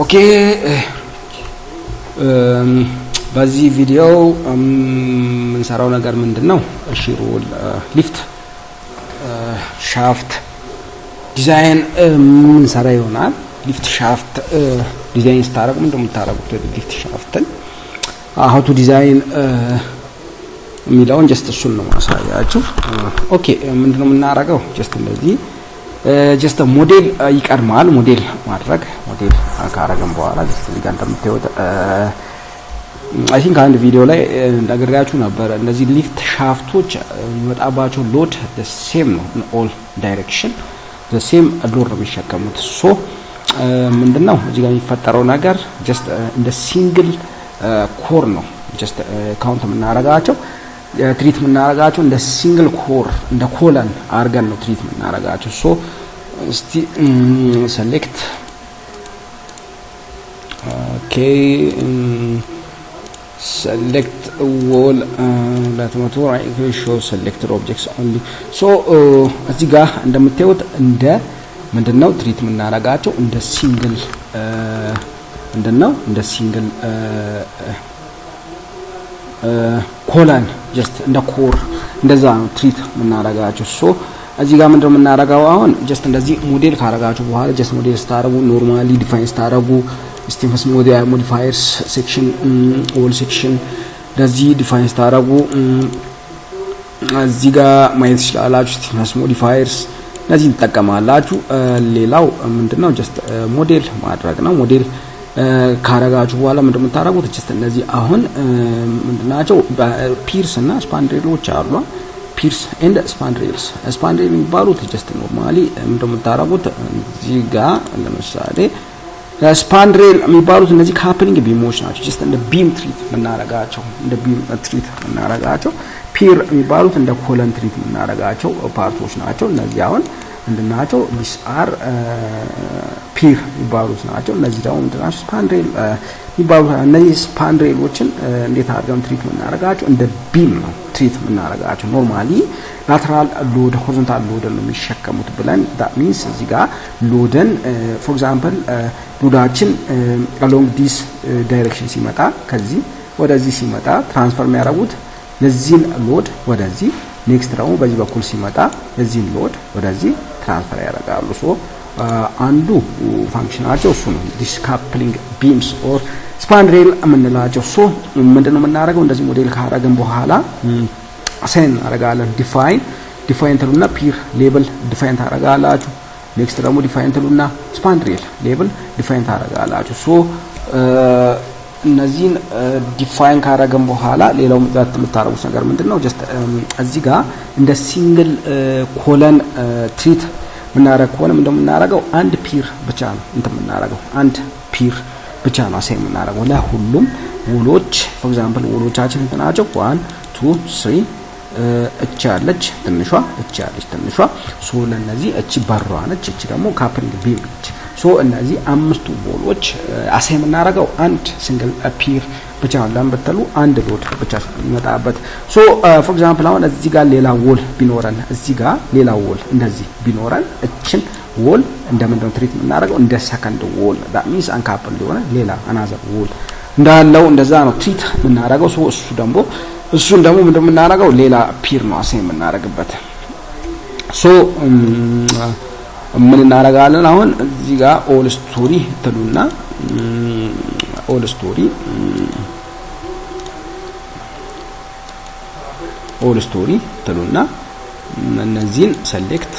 ኦኬ በዚህ ቪዲዮ እንሰራው ነገር ምንድነው? እሺ ሮል ሊፍት ሻፍት ዲዛይን እንሰራ ይሆናል። ሊፍት ሻፍት ዲዛይን ስታረጉ ምንድነው የምታረጉት? ሊፍት ሻፍትን how to design የሚለውን ጀስት እሱን ነው ማሳያችሁ። ኦኬ ምንድነው የምናረገው? ጀስት እንደዚህ ጀስት ሞዴል ይቀርማል። ሞዴል ማድረግ ሞዴል ካረገን በኋላ ጀስት እዚህ ጋር እንደምታዩት አይ ቲንክ አንድ ቪዲዮ ላይ እንደገርጋችሁ ነበር። እነዚህ ሊፍት ሻፍቶች የሚወጣባቸው ሎድ the same ነው in all direction the same ሎድ ነው የሚሸከሙት። ሶ ምንድነው እዚህ ጋር የሚፈጠረው ነገር ጀስት እንደ ሲንግል ኮር ነው። ጀስት ካውንት የምናረጋቸው ትሪት የምናረጋቸው እንደ ሲንግል ኮር እንደ ኮለን አርገን ነው ትሪት የምናረጋቸው። ሶ እስቲ ሴሌክት ኦኬ select wall that matter right show selected objects only. so እዚህ ጋር እንደምታዩት እንደ ምንድነው ትሪት የምናረጋቸው እንደ ሲንግል ምንድነው እንደ ሲንግል ኮለን ጀስት እንደ ኮር እንደዛ ነው ትሪት የምናረጋቸው። ሶ እዚህ ጋር ምንድነው የምናረጋው? አሁን ጀስት እንደዚህ ሞዴል ካረጋችሁ በኋላ ጀስት ሞዴል ስታረጉ ኖርማሊ ዲፋይን ስታረጉ ስቲፈስ ሞዲፋየርስ ሴክሽን ኦል ሴክሽን እንደዚህ ዲፋይን ስታረጉ እዚህ ጋር ማየት ይችላልላችሁ። ስቲፈስ ሞዲፋየርስ እነዚህ ተጠቀማላችሁ። ሌላው ምንድነው ጀስት ሞዴል ማድረግ ነው። ሞዴል ካረጋችሁ በኋላ ምንድነው የምታረጉት? ጀስት እነዚህ አሁን ምንድናቸው ፒርስ እና ስፓንድሬሎች አሉ። ፒርስ ኤንድ ስፓንድሬልስ ስፓንድሬል የሚባሉት ጀስት ኖርማሊ ምንድነው የምታረጉት? እዚህ ጋር ለምሳሌ ስፓንድሬል የሚባሉት እነዚህ ካፕሊንግ ቢሞች ናቸው። ጀስት እንደ ቢም ትሪት የምናረጋቸው እንደ ቢም ትሪት የምናረጋቸው። ፒር የሚባሉት እንደ ኮለን ትሪት የምናረጋቸው ፓርቶች ናቸው። እነዚህ አሁን ምንድናቸው? ዲስ አር ፒር የሚባሉት ናቸው። እነዚህ ደግሞ ምንድናቸው? ስፓንድሬል የሚባሉት። እነዚህ ስፓንድሬሎችን እንዴት አድርገን ትሪት የምናረጋቸው? እንደ ቢም ነው ትሪት የምናረጋቸው። ኖርማሊ ላተራል ሎድ ሆሪዞንታል ሎድ ነው የሚሸከሙት ብለን that means እዚህ ጋር ሎድን for example ሎዳችን along this direction ሲመጣ ከዚህ ወደዚህ ሲመጣ ትራንስፈር የሚያደርጉት ለዚህን ሎድ ወደዚህ ኔክስት ደግሞ በዚህ በኩል ሲመጣ ለዚህን ሎድ ወደዚህ ትራንስፈር ያደርጋሉ። ሶ አንዱ ፋንክሽናቸው እሱ ነው this coupling beams or spandrel የምንላቸው። ሶ ምንድነው የምናደርገው? እንደዚህ ሞዴል ካረግን በኋላ አሳይን አረጋለን። ዲፋይን ትሉና ፒር ሌብል ዲፋይን ታረጋላችሁ። ኔክስት ደግሞ ዲፋይን ትሉና ስፓንድሬል ሌብል ዲፋይን ታረጋላችሁ። ሶ እነዚህን ዲፋይን ካረገን በኋላ ሌላው የምታረጉት ነገር ምንድነው? ጀስት እዚህ ጋር እንደ ሲንግል ኮለን ትሪት ምናረግ ከሆነ ምንድነው የምናረገው? አንድ ፒር ብቻ ነው እንትን የምናረገው አንድ ፒር ብቻ ነው አሳይን የምናረገው ለሁሉም ወሎች። ፎር ኤግዛምፕል ወሎቻችን እንትናቸው 1 2 3 እቺ አለች ትንሿ እቺ አለች ትንሿ። ሶ ለነዚህ እቺ በሯ ነች፣ እቺ ደግሞ ካፕሊንግ ቢም ነች። ሶ እነዚህ አምስቱ ቦሎች አሳይን የምናረገው አንድ ሲንግል ፒር ብቻ ነው። ለምን በተሉ አንድ ሎድ ብቻ ይመጣበት። ሶ ፎር ኤግዛምፕል አሁን እዚህ ጋር ሌላ ዎል ቢኖረን እዚህ ጋር ሌላ ዎል እንደዚህ ቢኖረን እቺን ዎል እንደምንድነው ትሪት የምናረገው? እንደ ሰከንድ ዎል that means አንካፕል ሊሆን ሌላ አናዘር ዎል እንዳለው እንደዛ ነው ትሪት የምናረገው። ሶ እሱን ደግሞ ምንድነው የምናረገው? ሌላ ፒር ነው አሳይን የምናረግበት። ሶ ምን እናረጋለን? አሁን እዚህ ጋር ኦል ስቶሪ ትሉና ኦል ስቶሪ ትሉና እነዚህን ሴሌክት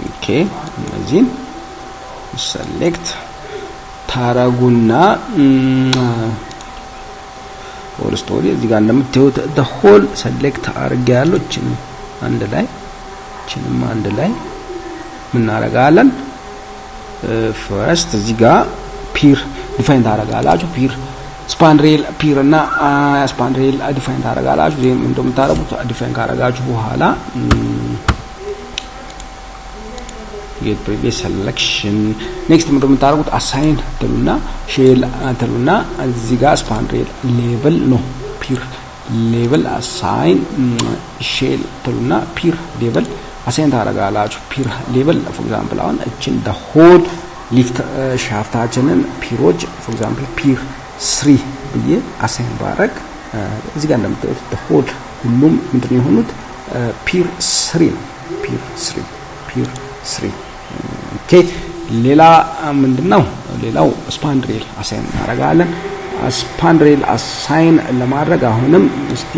ኦኬ እነዚህን ሴሌክት ታረጉና ኦል ስቶሪ እዚህ ጋር እንደምታዩት the whole select አርጋ ያለው እቺንም አንድ ላይ ምን እናረጋለን? ፈርስት እዚህ ጋር ፒር ዲፋይን ታረጋላችሁ። ፒር ስፓንድሬል ፒር እና ስፓንድሬል ዲፋይን ታረጋላችሁ። ይሄም እንደምታረጉት ዲፋይን ካረጋችሁ በኋላ get previous selection next ምንድነው የምታረጉት? አሳይን ትሉና ሼል ትሉና እዚህ ጋር ስፓንድሬል ሌብል ነው ፒር ሌብል አሳይን ሼል ትሉና ፒር ሌብል አሳይን ታረጋላችሁ። ፒር ሌብል ፎር ኤግዛምፕል አሁን እቺን the whole ሊፍት ሻፍታችንን ፒሮች for example ፒር 3 ብዬ አሳይን ባረግ እዚህ ጋር እንደምታዩት the whole ሁሉም ምንድነው የሆኑት ፒር 3 ነው ፒር 3 ኦኬ ሌላ ምንድነው ሌላው ስፓንድሬል አሳይን እናደርጋለን ስፓንድሬል አሳይን ለማድረግ አሁንም እስቲ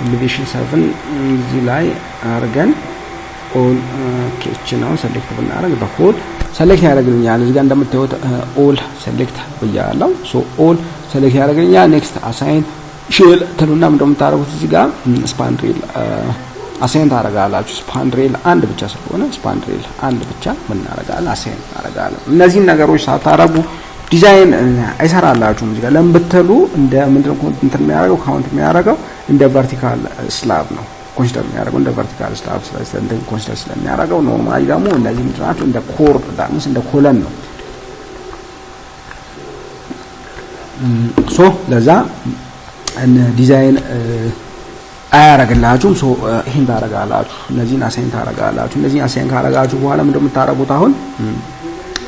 ኤሌቬሽን 7 እዚህ ላይ አርገን ኦል ኬችን ነው ሴሌክት ብናደርግ በሆል ሴሌክት ያደርግልኛል እዚህ ጋር እንደምታዩት ኦል ሴሌክት ብያለሁ ሶ ኦል ሴሌክት ያደርግልኛል ኔክስት አሳይን ሼል ተሉና እንደምታረጉት እዚህ ጋር ስፓንድሬል አሳይን ታረጋላችሁ ስፓንድሬል አንድ ብቻ ስለሆነ ስፓንድሬል አንድ ብቻ ምን እናረጋለን አሳይን እናረጋለን እነዚህ ነገሮች ሳታረጉ ዲዛይን አይሰራላችሁም እዚህ ጋር ለምብተሉ እንደ ምንድነው እንትን የሚያደርገው ካውንት የሚያደርገው እንደ ቨርቲካል ስላብ ነው ኮንሲደር የሚያደርገው እንደ ቨርቲካል ስላብ ስለዚህ ኮንሲደር ስለሚያደርገው ኖርማሊ ደግሞ እነዚህ ምንድናቸው እንደ ኮር ዳንስ እንደ ኮለን ነው ሶ ለዛ እነ ዲዛይን አያረጋላችሁም ሶ ይሄን ታረጋላችሁ እነዚህን አሳይን ታረጋላችሁ እነዚህን አሳይን ካረጋችሁ በኋላ ምንድነው የምታረጉት አሁን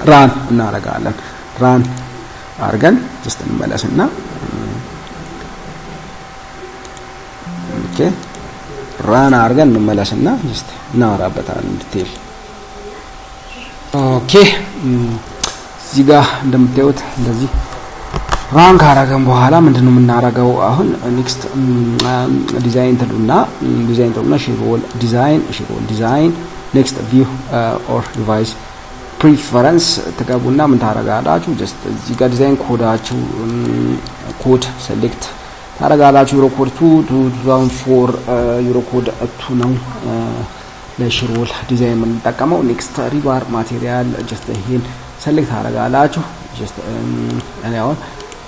ራን እናረጋለን ራን አርገን ጀስት እንመለስና ኦኬ ራን አርገን እንመለስና ጀስት እናወራበታለን ዲቴል ኦኬ እዚህ ጋር እንደምታዩት እንደዚህ ራን ካረገን በኋላ ምንድነው የምናረጋው አሁን ኔክስት ዲዛይን ተሉና ሼሮል ዲዛይን ኔክስት ቪው ኦር ሪቫይዝ ፕሪፈረንስ ተጋቡና ምን ታረጋላችሁ ጀስት እዚህ ጋር ዲዛይን ኮዳችሁ ኮድ ሴሌክት ታረጋላችሁ ዩሮ ኮድ 2004 ዩሮ ኮድ 2 ነው ለሽሮል ዲዛይን የምንጠቀመው ኔክስት ሪባር ማቴሪያል ጀስት ይሄን ሴሌክት ታረጋላችሁ ጀስት እኔ አሁን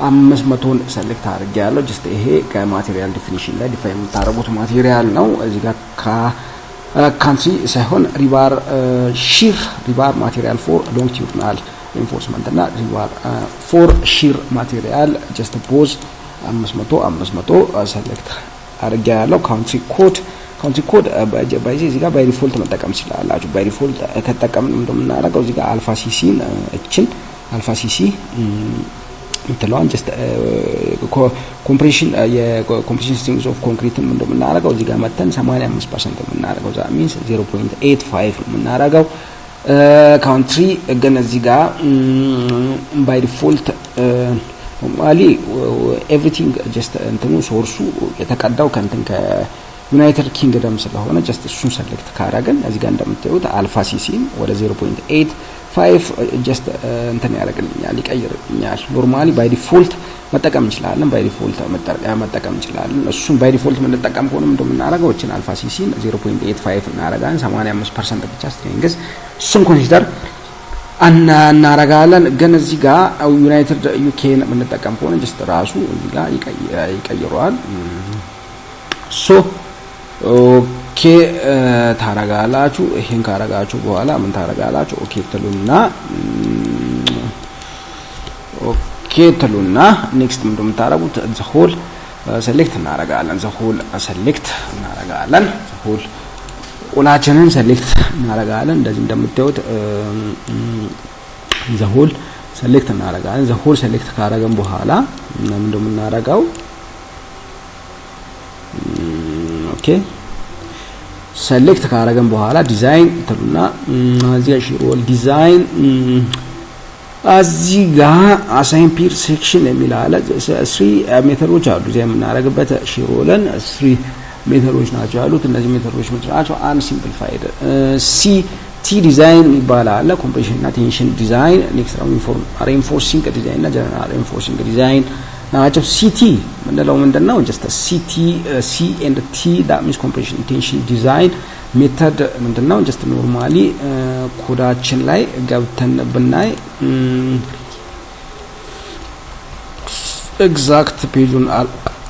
500ን ሴሌክት አድርጌያለሁ ጀስት ይሄ ከማቴሪያል ዲፊኒሽን ላይ ዲፋይን የምታረጉት ማቴሪያል ነው እዚህ ጋር ካንትሪ ሳይሆን ሪባር ሺር ሪባር ማቴሪያል ፎር ሎንጊቲዩድናል ኢንፎርስመንት እና ሪባር ፎር ሺር ማቴሪያል ጀስት ቦዝ 500 ሴሌክት አድርጌያለሁ ካንትሪ ኮድ ባይዚ እዚህ ጋር ባይ ዲፎልት መጠቀም ይችላልላችሁ ባይ ዲፎልት ከተጠቀምን እንደምናደርገው እዚህ ጋር አልፋ ሲሲን እችን አልፋ ሲሲ እንትለዋን ጀስት ኮምፕሬሽን የኮምፕሬሽን ስትሪንግስ ኦፍ ኮንክሪትን እንደምናደርገው እዚህ ጋር መተን 85% የምናደርገው ዛ ሚንስ 0.85 የምናደርገው ካውንትሪ ግን እዚህ ጋር ባይ ዲፎልት ኖርማሊ ኤቭሪቲንግ ጀስት እንትኑ ሶርሱ የተቀዳው ከእንትን ከዩናይትድ ኪንግደም ስለሆነ ጀስት እሱን ሴሌክት ካረግን እዚህ ጋር እንደምታዩት አልፋ ሲሲን ወደ 0.85 ጀስት እንትን ያደርግልኛል ይቀይርልኛል ኖርማሊ ባይ ዲፎልት መጠቀም እንችላለን ባይ ዲፎልት መጠቀም እንችላለን እሱን ባይ ዲፎልት የምንጠቀም ከሆነ እንደምናደርገው እቺን አልፋ ሲሲን 0.85 እናደርጋለን 85% ብቻ ስትሪንግስ እሱን ኮንሲደር እናረጋለን ግን እዚህ ጋር ዩናይትድ ዩኬን የምንጠቀም ከሆነ ጀስት ራሱ እዚህ ጋር ይቀይረዋል ሶ ኦኬ ታረጋላችሁ ይሄን ካረጋችሁ በኋላ ምን ታረጋላችሁ ኦኬ ትሉና ኔክስት ምንድነው የምታረጉት ዘ ሆል ሴሌክት እናረጋለን ዘ ሆል ሴሌክት እናረጋለን ዘ ሆል ኦላችንን ሴሌክት እናረጋለን እንደዚህ እንደምታዩት ዘ ሆል ሴሌክት እናረጋለን ዘ ሆል ሴሌክት ካረገን በኋላ ምንድነው የምናረጋው ኦኬ ሴሌክት ካረገን በኋላ ዲዛይን ተሉና እዚህ ሺሮል ዲዛይን እዚህ ጋር አሳይን ፒር ሴክሽን የሚል አለ 3 ሜተዶች አሉ እዚህ የምናረግበት ሺሮልን 3 ሜተዶች ናቸው ያሉት እነዚህ ሜተዶች ምንድናቸው አን ሲምፕሊፋይድ ቲ ዲዛይን ይባላል ኮምፕሬሽን እና ቴንሽን ዲዛይን ኔክስት ሬንፎርሲንግ ዲዛይን እና ጀነራል ሬንፎርሲንግ ዲዛይን ናቸው ሲቲ ምንድነው ጀስት ሲቲ ሲ ኤንድ ቲ ዳት ሚንስ ኮምፕሬሽን ቴንሽን ዲዛይን ሜተድ ምንድነው ጀስት ኖርማሊ ኮዳችን ላይ ገብተን ብናይ ኤግዛክት ፔጁን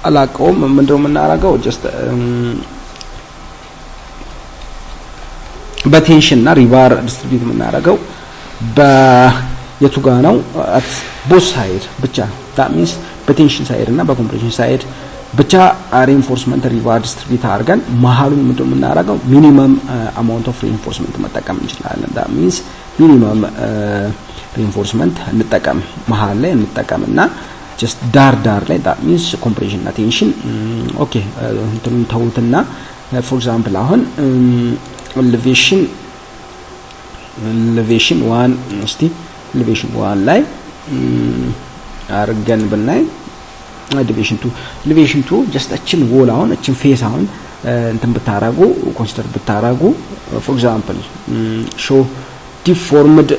አላቀውም ምንድነው የምናረጋው ጀስት በቴንሽን እና ሪባር ዲስትሪቢዩት የምናረጋው በየቱ ጋር ነው at both side ብቻ that means በቴንሽን ሳይድ እና በኮምፕሬሽን ሳይድ ብቻ ሪኢንፎርስመንት ሪቫርድ ዲስትሪቢዩት አድርገን መሀሉን ምንድነው የምናደርገው ሚኒመም አማውንት ኦፍ ሪኢንፎርስመንት መጠቀም እንችላለን that means ሚኒመም ሪኢንፎርስመንት እንጠቀም መሀል ላይ እንጠቀምና just ዳር ላይ that means compression እና tension ኦኬ እንትኑን ተውትና for example አሁን elevation 1 እስቲ elevation 1 ላይ አርገን ብናይ elevation 2 just እችን wall አሁን እችን ፌስ አሁን እንትን ብታረጉ ኮንሲደር ብታረጉ for example show deformed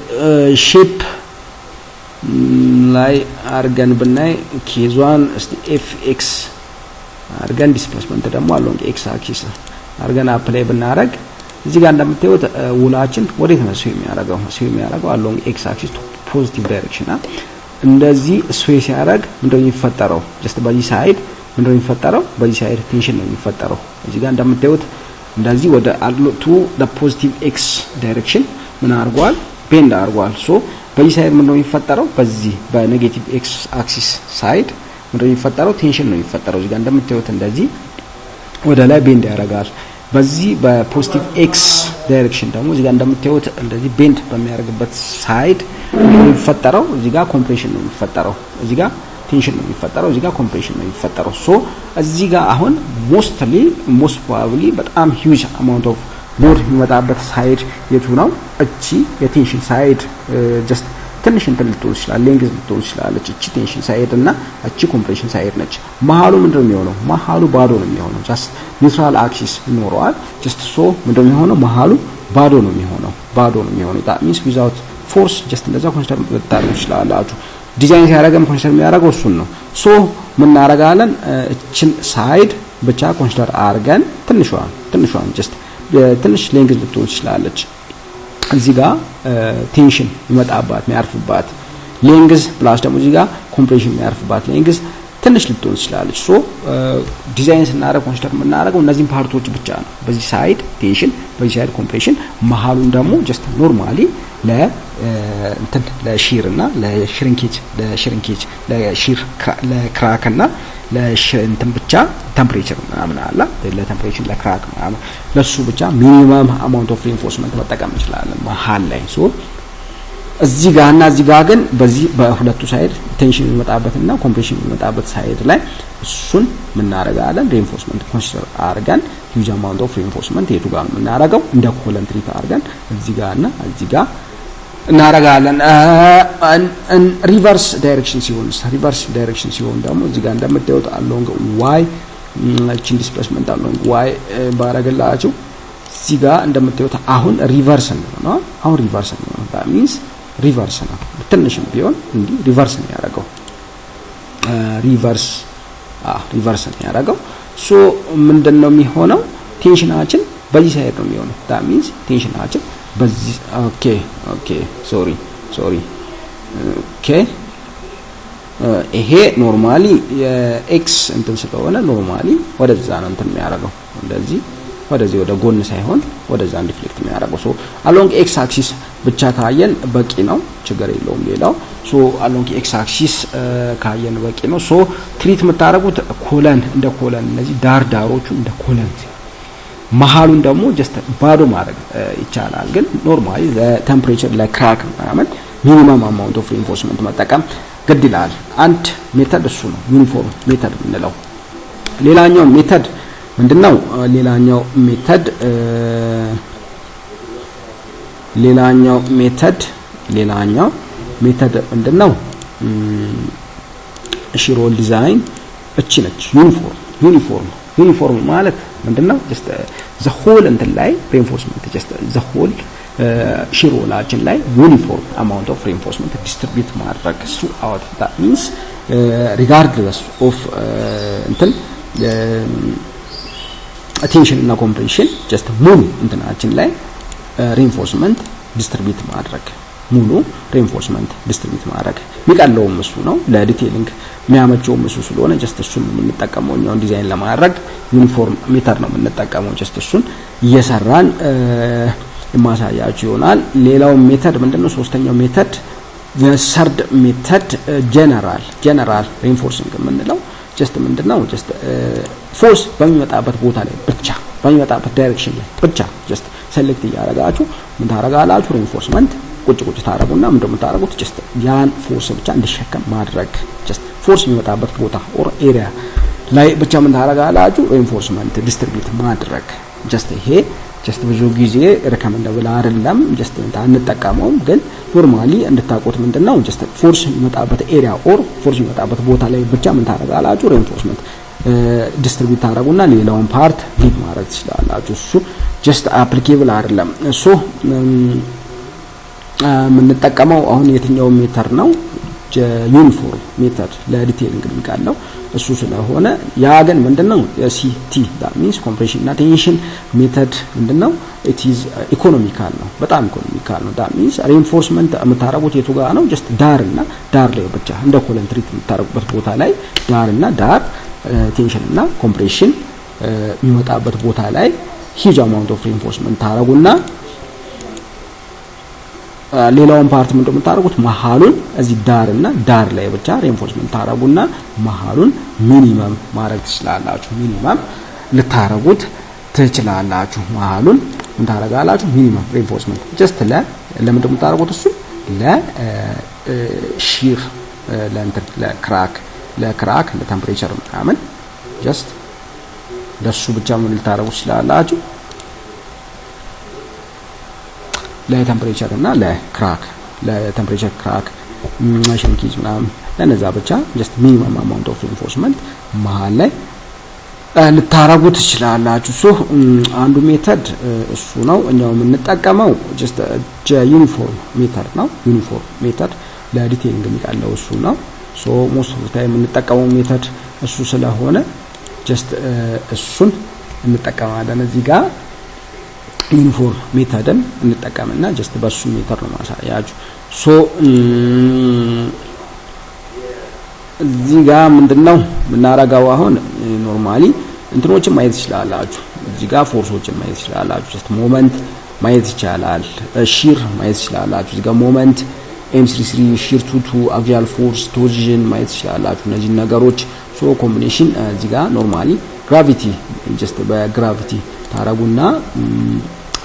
shape ላይ አርገን ብናይ ኬዟን እስቲ fx አርገን ዲስፕሌስመንት ደግሞ along x axis አርገን አፕላይ ብናረግ እዚህ ጋር እንደምታዩት ውላችን ወዴት ነው የሚያደርገው along x axis to positive direction እንደዚህ ስፔስ ያደርግ ምንድነው የሚፈጠረው just በዚህ ሳይድ ምንድነው የሚፈጠረው በዚህ ሳይድ ቴንሽን ነው የሚፈጠረው እዚህ ጋር እንደምታዩት እንደዚህ ወደ to the positive x direction ምን አርጓል ቤንድ አርጓል ሶ በዚህ ሳይድ ምንድነው የሚፈጠረው በዚህ በኔጌቲቭ x axis ሳይድ ምንድነው የሚፈጠረው ቴንሽን ነው የሚፈጠረው እዚህ ጋር እንደምታዩት እንደዚህ ወደ ላይ ቤንድ ያደርጋል በዚህ በፖዚቲቭ x ዳይሬክሽን ደግሞ እዚህ ጋር እንደምታዩት እንደዚህ ቤንድ በሚያደርግበት ሳይድ የሚፈጠረው እዚህ ጋር ኮምፕሬሽን ነው የሚፈጠረው እዚህ ጋር ቴንሽን ነው የሚፈጠረው እዚህ ጋር ኮምፕሬሽን ነው የሚፈጠረው ሶ እዚህ ጋር አሁን most probably በጣም huge amount of load የሚመጣበት ሳይድ የቱ ነው እቺ የቴንሽን ሳይድ just ትንሽ እንትን ልትሆን ይችላል ሌንግዝ ልትሆን ይችላል እቺ ቴንሽን ሳይድ እና እቺ ኮምፕሬሽን ሳይድ ነች መሃሉ ምንድነው የሚሆነው መሃሉ ባዶ ነው የሚሆነው just ኒውትራል አክሲስ ይኖረዋል just so ምንድነው የሚሆነው መሃሉ ባዶ ነው የሚሆነው that means without force just እንደዛ ኮንሲደር ልታደርጉ ይችላልአችሁ ዲዛይን ሲያደርገም ኮንሲደር የሚያደርገው እሱን ነው ሶ ምን እናደርጋለን እቺን ሳይድ ብቻ ኮንሲደር አድርገን ትንሿን just ትንሽ ሌንግዝ ልትሆን ይችላልች እዚህ ጋር ቴንሽን ይመጣባት የሚያርፍባት ሌንግዝ ፕላስ ደግሞ እዚህ ጋር ኮምፕሬሽን የሚያርፍባት ሌንግዝ ትንሽ ልትሆን ይችላልች ሶ ዲዛይን ስናደርግ ኮንሲደር የምናደርገው እነዚህን ፓርቶች ብቻ ነው በዚህ ሳይድ ቴንሽን በዚህ ሳይድ ኮምፕሬሽን መሃሉን ደግሞ just ኖርማሊ ለሺር እና ለሽሪንኬጅ ለሺር ለክራክ እና ለእንትን ብቻ ቴምፕሬቸር ምናምን አለ ለቴምፕሬቸር ለክራክ ምናምን ለሱ ብቻ ሚኒመም አማውንት ኦፍ ሪኢንፎርስመንት መጠቀም እንችላለን መሃል ላይ ሶ እዚህ ጋርና እዚህ ጋር ግን በዚህ በሁለቱ ሳይድ ቴንሽን የሚመጣበትና ኮምፕሬሽን የሚመጣበት ሳይድ ላይ እሱን ምን እናደርጋለን ሪኢንፎርስመንት ኮንሲደር አድርገን ሂውጅ አማውንት ኦፍ ሪኢንፎርስመንት የቱ ጋር ምን እናደርገው እንደ ኮለን ትሪት አድርገን እዚህ ጋርና እዚህ ጋር እናደርጋለን ሪቨርስ ዳይሬክሽን ሲሆን ደግሞ እዚህ ጋር እንደምታዩት along y እቺን ዲስፕሌስመንት along y ባረገላችሁ እዚህ ጋር እንደምታዩት አሁን ሪቨርስ ነው that means ሪቨርስ ነው ትንሽም ቢሆን እንዲ ሪቨርስ ነው ያደረገው ሪቨርስ ነው ያደረገው ሶ ምንድነው የሚሆነው ቴንሽናችን በዚህ ሳይድ ነው የሚሆነው that means ቴንሽናችን በዚህ ኦኬ ሶሪ ይሄ ኖርማሊ የኤክስ እንትን ስለሆነ ኖርማሊ ወደዛ ነው እንትን የሚያደርገው እንደዚህ ወደዚህ ወደ ጎን ሳይሆን ወደዛ ዲፍሌክት የሚያደርገው ሶ along x axis ብቻ ካየን በቂ ነው ችግር የለውም ሌላው ሶ along x axis ካየን በቂ ነው ሶ ትሪት የምታደርጉት ኮለን እንደ ኮለን እነዚህ ዳሮቹ እንደ ኮለን መሃሉን ደግሞ just ባዶ ማድረግ ይቻላል ግን ኖርማሊ ለቴምፕሬቸር ለክራክ ምናምን ሚኒመም አማውንት ኦፍ ሪኢንፎርስመንት መጠቀም ግድ ይላል አንድ ሜተድ እሱ ነው ዩኒፎርም ሜተድ የምንለው ሌላኛው ሜተድ ምንድነው ሌላኛው ሜተድ ምንድነው ሺሮል ዲዛይን እቺ ነች ዩኒፎርም ማለት ምንድነው just the whole እንትን ላይ reinforcement just the whole ሺሮላችን ላይ uniform amount of reinforcement distribute ማድረግ throughout that means regardless of እንትን attention እና compression just ሙሉ እንትናችን ላይ reinforcement distribute ማድረግ ሙሉ reinforcement distribute ማድረግ የሚቀለውም እሱ ነው ለዲቴይሊንግ የሚያመቸው እሱ ስለሆነ just እሱን የምንጠቀመው እኛው ዲዛይን ለማድረግ ዩኒፎርም ሜተድ ነው የምንጠቀመው just እሱን እየሰራን ማሳያችሁ ይሆናል ሌላው ሜተድ ምንድነው ሶስተኛው ሜተድ the third method general reinforcing የምንለው ጀስት ምንድነው ጀስት ፎርስ በሚመጣበት ቦታ ላይ ብቻ በሚመጣበት ዳይሬክሽን ላይ ብቻ ጀስት ሴሌክት ያደርጋችሁ ምን ታረጋላችሁ ሪኢንፎርስመንት ቁጭ ታረጉና ምን እንደምታረጉት ጀስት ያን ፎርስ ብቻ እንዲሸከም ማድረግ ጀስት ፎርስ የሚመጣበት ቦታ ኦር ኤሪያ ላይ ብቻ ምን ታረጋላችሁ ሪኢንፎርስመንት ዲስትሪቢዩት ማድረግ ጀስት ይሄ ጀስት ብዙ ጊዜ ሪከመንደብል አይደለም ጀስት አንጠቀመውም ግን ኖርማሊ እንድታቆት ምንድነው ጀስት ፎርስ የሚመጣበት ኤሪያ ኦር ፎርስ የሚመጣበት ቦታ ላይ ብቻ ምን ታረጋላችሁ ሪኢንፎርስመንት ዲስትሪቢዩት ታረጉና ሌላውን ፓርት ሊቭ ማድረግ ትችላላችሁ እሱ ጀስት አፕሊኬብል አይደለም እሱ የምንጠቀመው አሁን የትኛው ሜተድ ነው ዩኒፎርም ሜተድ ለዲቴይሊንግ የሚቃለው እሱ ስለሆነ ያ ግን ምንድነው ሲቲ that means compression እና tension ሜተድ ምንድነው it is economical ነው በጣም ኢኮኖሚካል ነው that means reinforcement የምታረጉት የቱ ጋር ነው just ዳርና ዳር ላይ ብቻ እንደ ኮለን ትሪት የምታረጉበት ቦታ ላይ ዳርና ዳር ቴንሽን እና ኮምፕሬሽን የሚወጣበት ቦታ ላይ huge amount of reinforcement ታረጉና ሌላውን ፓርት ምን እንደምታረጉት መሐሉን እዚህ ዳርና ዳር ላይ ብቻ ሪኢንፎርስመንት ታረጉና መሐሉን ሚኒመም ማድረግ ትችላላችሁ ሚኒመም ልታረጉት ትችላላችሁ መሐሉን ምን ታረጋላችሁ ሚኒመም ሪኢንፎርስመንት ጀስት ለምን እንደምታረጉት እሱ ለሺር ለእንትን ለክራክ ለቴምፕሬቸር ምናምን ጀስት ለሱ ብቻ ምን ልታረጉት ትችላላችሁ ለቴምፕሬቸር እና ለክራክ ለቴምፕሬቸር ክራክ ማሽን ኪዝ ምናምን ለነዛ ብቻ ጀስት ሚኒመም አማውንት ኦፍ ሪኢንፎርስመንት መሃል ላይ ልታረጉት ትችላላችሁ ሶ አንዱ ሜተድ እሱ ነው እኛው የምንጠቀመው ጀስት ዩኒፎርም ሜተድ ነው ዩኒፎርም ሜተድ ለዲቴይሊንግ የሚቃለው እሱ ነው ሶ ሞስት ኦፍ ታይም የምንጠቀመው ሜተድ እሱ ስለሆነ ጀስት እሱን እንጠቀማለን እዚህ ጋር ዩኒፎርም ሜተድን እንጠቀምና ጀስት በሱ ሜተድ ነው ማሳያችሁ ሶ እዚህ ጋር ምንድነው ምናረጋው አሁን ኖርማሊ እንትኖችን ማየት ይችላልላችሁ እዚህ ጋር ፎርሶችን ማየት ይችላልላችሁ ጀስት ሞመንት ማየት ይቻላል ሺር ማየት ይችላልላችሁ እዚህ ጋር ሞመንት M33 ሺር ቱ አክሲያል ፎርስ ቶርዥን ማየት ይችላልላችሁ እነዚህ ነገሮች ሶ ኮምቢኔሽን እዚህ ጋር ኖርማሊ ግራቪቲ ጀስት በግራቪቲ ታረጉና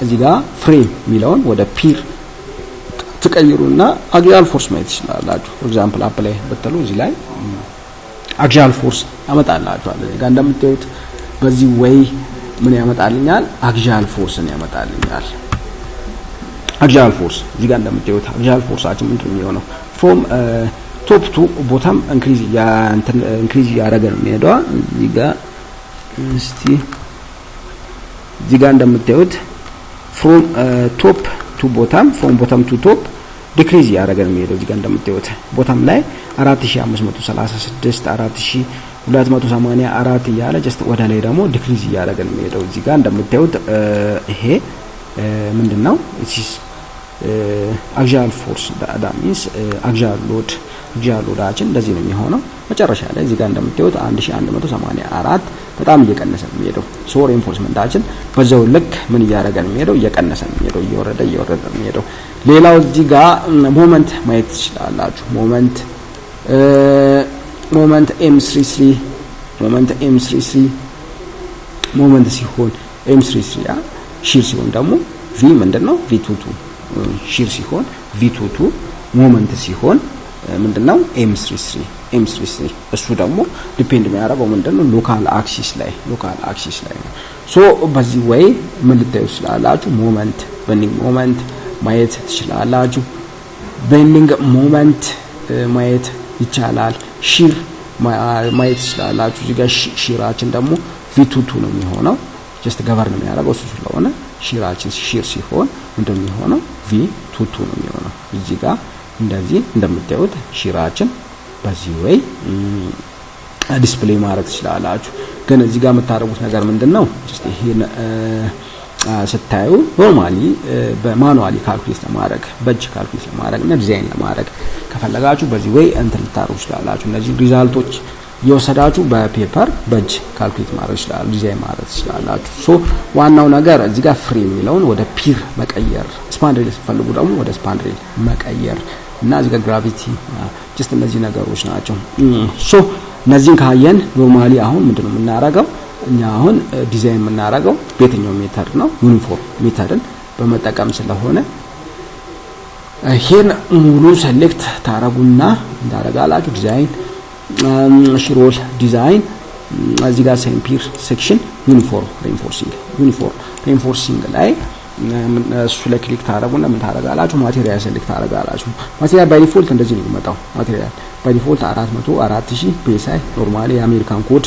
እዚህ ጋር ፍሬም ሚለውን ወደ ፒር ተቀይሩና አክሲያል ፎርስ ማየት ይችላልላችሁ ፎር ኤግዛምፕል አፕላይ በተሉ እዚህ ላይ አክሲያል ፎርስ ያመጣላችኋል እዚህ ጋር እንደምታዩት በዚህ ወይ ምን ያመጣልኛል አክሲያል ፎርስን ያመጣልኛል አክሲያል ፎርስ እዚህ ጋር እንደምታዩት አክሲያል ፎርሳችን ምንድነው የሚሆነው ፍሮም ቶፕ ቱ ቦተም ኢንክሪዝ ያደረገ ነው የሚሄደው እዚህ ጋር እስቲ እዚህ ጋር እንደምታዩት from top to bottom from bottom to top decrease ያደረገ ነው የሚሄደው እዚህ ጋር እንደምታዩት ቦተም ላይ 4536 4284 እያለ ጀስት ወደ ላይ ደግሞ ዲክሪዝ ያደረገ ነው የሚሄደው እዚህ ጋር እንደምታዩት ይሄ ምንድነው እዚህ አክሲያል ፎርስ that means አክሲያል ሎዳችን እንደዚህ ነው የሚሆነው መጨረሻ ላይ እዚህ ጋር እንደምታዩት 1184 በጣም እየቀነሰ ነው የሚሄደው ሶ ሪኢንፎርስመንታችን በዛው ልክ ምን እያደረገ ነው የሚሄደው እየቀነሰ ነው የሚሄደው እየወረደ ነው የሚሄደው ሌላው እዚህ ጋር ሞመንት ማየት ትችላላችሁ ሞመንት M33 ሞመንት ሲሆን M33 ሺር ሲሆን ደግሞ V ምንድነው V22 ሺር ሲሆን V22 ሞመንት ሲሆን ምንድነው M33 እሱ ደግሞ ዲፔንድ የሚያደርገው ምንድነው ሎካል አክሲስ ላይ ነው ሶ በዚህ ወይ ምን ልታዩ ስላላችሁ ሞመንት ቤንዲንግ ሞመንት ማየት ትችላላችሁ ቤንዲንግ ሞመንት ማየት ይቻላል ሺር ማየት ትችላላችሁ እዚህ ጋር ሺራችን ደግሞ V22 ነው የሚሆነው ጀስት ገቨርን የሚያደርገው እሱ ስለሆነ ሺራችን ሺር ሲሆን እንደሚሆነው V22 ነው የሚሆነው እዚህ ጋር እንደዚህ እንደምታዩት ሺራችን በዚህ ወይ ዲስፕሌይ ማድረግ ትችላላችሁ ግን እዚህ ጋር የምታደርጉት ነገር ምንድነው ጀስት ይሄን ስታዩ ኖርማሊ በማኑዋሊ ካልኩሌት ለማድረግ በእጅ ካልኩሌት ለማድረግ እና ዲዛይን ለማድረግ ከፈለጋችሁ በዚህ ወይ እንትን ልታደርጉ ትችላላችሁ እነዚህ ሪዛልቶች የወሰዳችሁ በፔፐር በእጅ ካልኩሌት ማድረግ ትችላላችሁ ዲዛይን ማድረግ ትችላላችሁ ሶ ዋናው ነገር እዚህ ጋር ፍሬም የሚለውን ወደ ፒር መቀየር ስፓንድሬል ስትፈልጉ ደግሞ ወደ ስፓንድሬል መቀየር እና እዚህ ጋር ግራቪቲ ጀስት እነዚህ ነገሮች ናቸው ሶ እነዚህን ካየን ኖርማሊ አሁን ምንድነው የምናደርገው እኛ አሁን ዲዛይን የምናደርገው በየትኛው ሜተድ ነው ዩኒፎርም ሜተድን በመጠቀም ስለሆነ ይሄን ሙሉ ሴሌክት ታረጉና እንዳረጋላችሁ ዲዛይን ሽሮል ዲዛይን እዚህ ጋር ሴምፒር ሴክሽን ዩኒፎርም ሬንፎርሲንግ ላይ እሱ ላይ ክሊክ ታረጉና ምን ታረጋላችሁ ማቴሪያል ሴሌክት ታረጋላችሁ። ማቴሪያል ባይ ዲፎልት እንደዚህ ነው የሚመጣው። ማቴሪያል ባይ ዲፎልት 400000 ፒኤስአይ ኖርማሊ የአሜሪካን ኮድ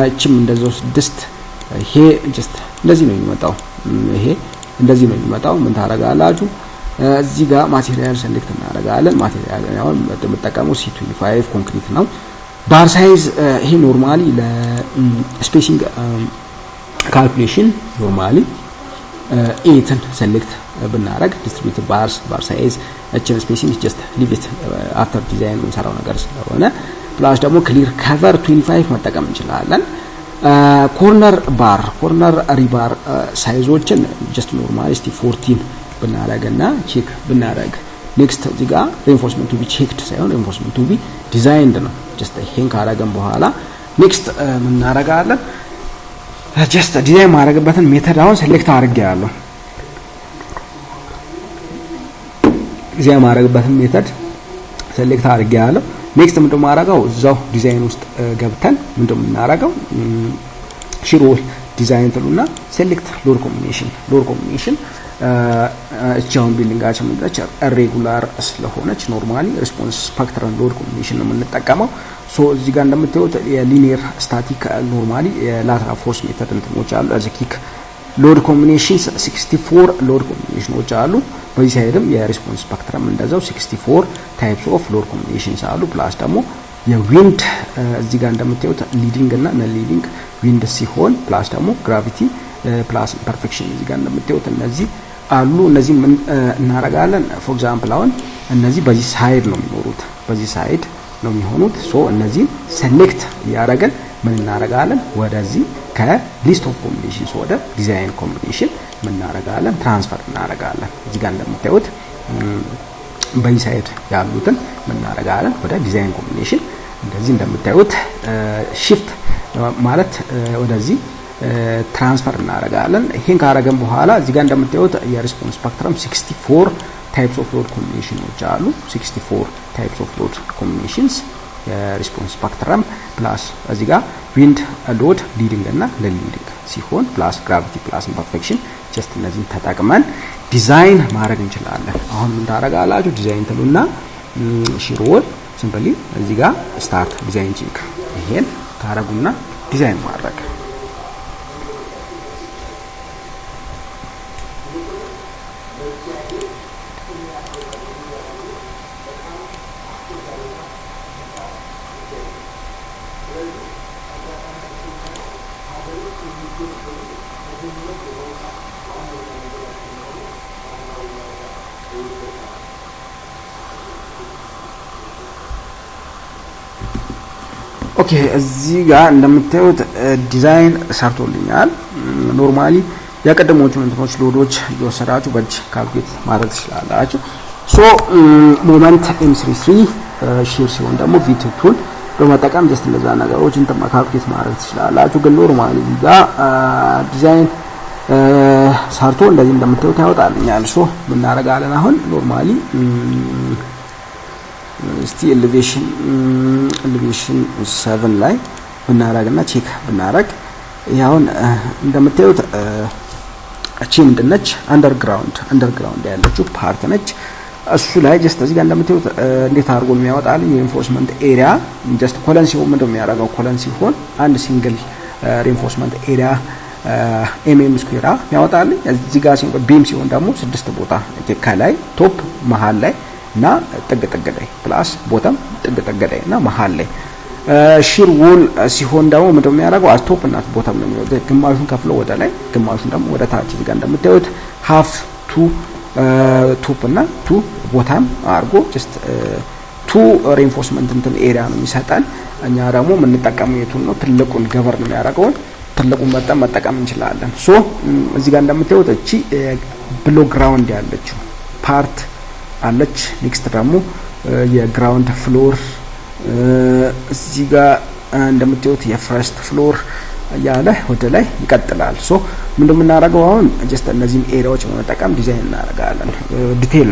እቺም እንደዛው 6 ይሄ ጀስት እንደዚህ ነው የሚመጣው። ይሄ እንደዚህ ነው የሚመጣው። ምን ታረጋላችሁ እዚህ ጋር ማቴሪያል ሴሌክት እናደርጋለን። ማቴሪያል ያው የምጠቀመው C25 ኮንክሪት ነው። ባር ሳይዝ ይሄ ኖርማሊ ለስፔሲንግ ካልኩሌሽን ኖርማሊ 8ን ሴሌክት ብናረግ ዲስትሪቢዩትድ ባር ሳይዝ እችን ስፔሲንግ ጀስት ሊቭ ኢት አፍተር ዲዛይን የምንሰራው ነገር ስለሆነ ፕላስ ደግሞ ክሊር ከቨር 25 መጠቀም እንችላለን። ኮርነር ሪባር ሳይዞችን ጀስት ኖርማሊ 14 ብናረግና ቼክ ብናረግ ኔክስት እዚህ ጋር ሬንፎርስመንት ቱ ቢ ቼክድ ሳይሆን ሬንፎርስመንት ቱ ቢ ዲዛይንድ ነው። ጀስት ይሄን ካረገን በኋላ ኔክስት ምን እናረጋለን ጀስት ዲዛይን ማረግበትን ሜተድ አሁን ሴሌክት አድርጌያለሁ። ዲዛይን ማረግበትን ሜተድ ሴሌክት አድርጌያለሁ። ኔክስት ምንድነው ማረጋው እዛው ዲዛይን ውስጥ ገብተን ምንድነው እናረጋው ሽሮል ዲዛይን ትሉና ሴሌክት ሎድ ኮምቢኔሽን እቻውን ቢልዲንጋችን ምንድነች ሬጉላር ስለሆነች ኖርማሊ ሪስፖንስ ስፔክትረም ሎድ ኮምቢኔሽን ነው የምንጠቀመው። ሶ እዚህ ጋር እንደምታዩት የሊኒየር ስታቲክ ኖርማሊ የላተራል ፎርስ ሜተድ እንትኖች አሉ። አዘ ኪክ ሎድ ኮምቢኔሽንስ 64 ሎድ ኮምቢኔሽኖች አሉ። በዚህ ሳይድም የሪስፖንስ ስፔክትረም እንደዛው 64 ታይፕስ ኦፍ ሎድ ኮምቢኔሽንስ አሉ። ፕላስ ደግሞ የዊንድ እዚህ ጋር እንደምታዩት ሊዲንግ እና ነን ሊዲንግ ዊንድ ሲሆን ፕላስ ደግሞ ግራቪቲ ፕላስ ኢምፐርፌክሽን እዚህ ጋር እንደምታዩት እነዚህ አሉ። እነዚህ ምን እናረጋለን ፎር ኤግዛምፕል አሁን እነዚህ በዚህ ሳይድ ነው የሚኖሩት በዚህ ሳይድ ነው የሚሆኑት። ሶ እነዚህ ሴሌክት ያረጋን ምን እናረጋለን ወደዚህ ከሊስት ኦፍ ኮምቢኔሽንስ ወደ ዲዛይን ኮምቢኔሽን ምን እናረጋለን ትራንስፈር እናረጋለን። እዚህ ጋር እንደምታዩት በዚህ ሳይድ ያሉትን ምን እናረጋለን ወደ ዲዛይን ኮምቢኔሽን እንደዚህ እንደምታዩት shift ማለት ወደዚህ ትራንስፈር እናረጋለን። ይሄን ካረገን በኋላ እዚህ ጋር እንደምታዩት የሪስፖንስ ስፔክትረም 64 ታይፕስ ኦፍ ሎድ ኮምቢኔሽኖች አሉ። 64 ታይፕስ ኦፍ ሎድ ኮምቢኔሽንስ የሪስፖንስ ስፔክትረም ፕላስ እዚህ ጋር ዊንድ ሎድ ሊዲንግ እና ነን ሊዲንግ ሲሆን ፕላስ ግራቪቲ ፕላስ ኢምፐርፌክሽን ጀስት እነዚህን ተጠቅመን ዲዛይን ማድረግ እንችላለን። አሁን ምን ታረጋላችሁ ዲዛይን ትሉና ሽሮል ሲምፕሊ እዚህ ጋር ስታርት ዲዛይን ቼክ ይሄን ታረጉና ዲዛይን ማድረግ ኦኬ እዚህ ጋር እንደምታዩት ዲዛይን ሰርቶልኛል። ኖርማሊ ያቀደሙትን እንትኖች ሎዶች እየወሰዳችሁ በእጅ ካልኩሌት ማድረግ ትችላላችሁ። ሶ ሞመንት M33 ሼር ሲሆን ደግሞ V2 ቱል በመጠቀም ጀስት እንደዛ ነገሮች እንትን ካልኩሌት ማድረግ ትችላላችሁ። ግን ኖርማሊ እዚህ ጋር ዲዛይን ሰርቶ እንደዚህ እንደምታዩት ያወጣልኛል። ሶ ምን እናደርጋለን አሁን ኖርማሊ እስቲ ኤሌቬሽን 7 ላይ ብናረግና ቼክ ብናረግ ያውን እንደምታዩት እቺ ምንድነች አንደርግራውንድ ያለችው ፓርት ነች። እሱ ላይ ጀስት እዚህ ጋር እንደምታዩት እንዴት አድርጎ የሚያወጣል የኢንፎርስመንት ኤሪያ ጀስት ኮለን ሲሆን ምንድነው የሚያደርገው ኮለን ሲሆን አንድ ሲንግል ሪኢንፎርስመንት ኤሪያ ኤምኤም ስኩዌር ያወጣል። እዚህ ጋር ሲሆን ቢም ሲሆን ደግሞ 6 ቦታ ከላይ ቶፕ መሃል ላይ እና ጥግ ላይ ፕላስ ቦተም ጥግ ላይ እና መሃል ላይ ሺር ዎል ሲሆን ደግሞ ምንድነው የሚያደርገው አስቶፕ እና ቦተም ነው የሚወጣው። ግማሹን ከፍሎ ወደ ላይ ግማሹን ደግሞ ወደ ታች እዚህ ጋር እንደምታዩት ሃፍ ቱ ቶፕ እና ቱ ቦተም አድርጎ ጀስት ቱ ሪኢንፎርስመንት እንትን ኤሪያ ነው የሚሰጠን። እኛ ደግሞ የምንጠቀመው የቱን ነው ትልቁን ገቨርን የሚያደርገው ትልቁን መጠቀም እንችላለን። ሶ እዚህ ጋር እንደምታዩት እቺ ብሎ ግራውንድ ያለችው ፓርት አለች። ኔክስት ደግሞ የግራውንድ ፍሎር እዚህ ጋር እንደምታዩት የፈርስት ፍሎር ያለ ወደ ላይ ይቀጥላል። ሶ ምንድነው የምናደርገው አሁን ጀስት እነዚህን ኤሪያዎች በመጠቀም ዲዛይን እናደርጋለን፣ ዲቴል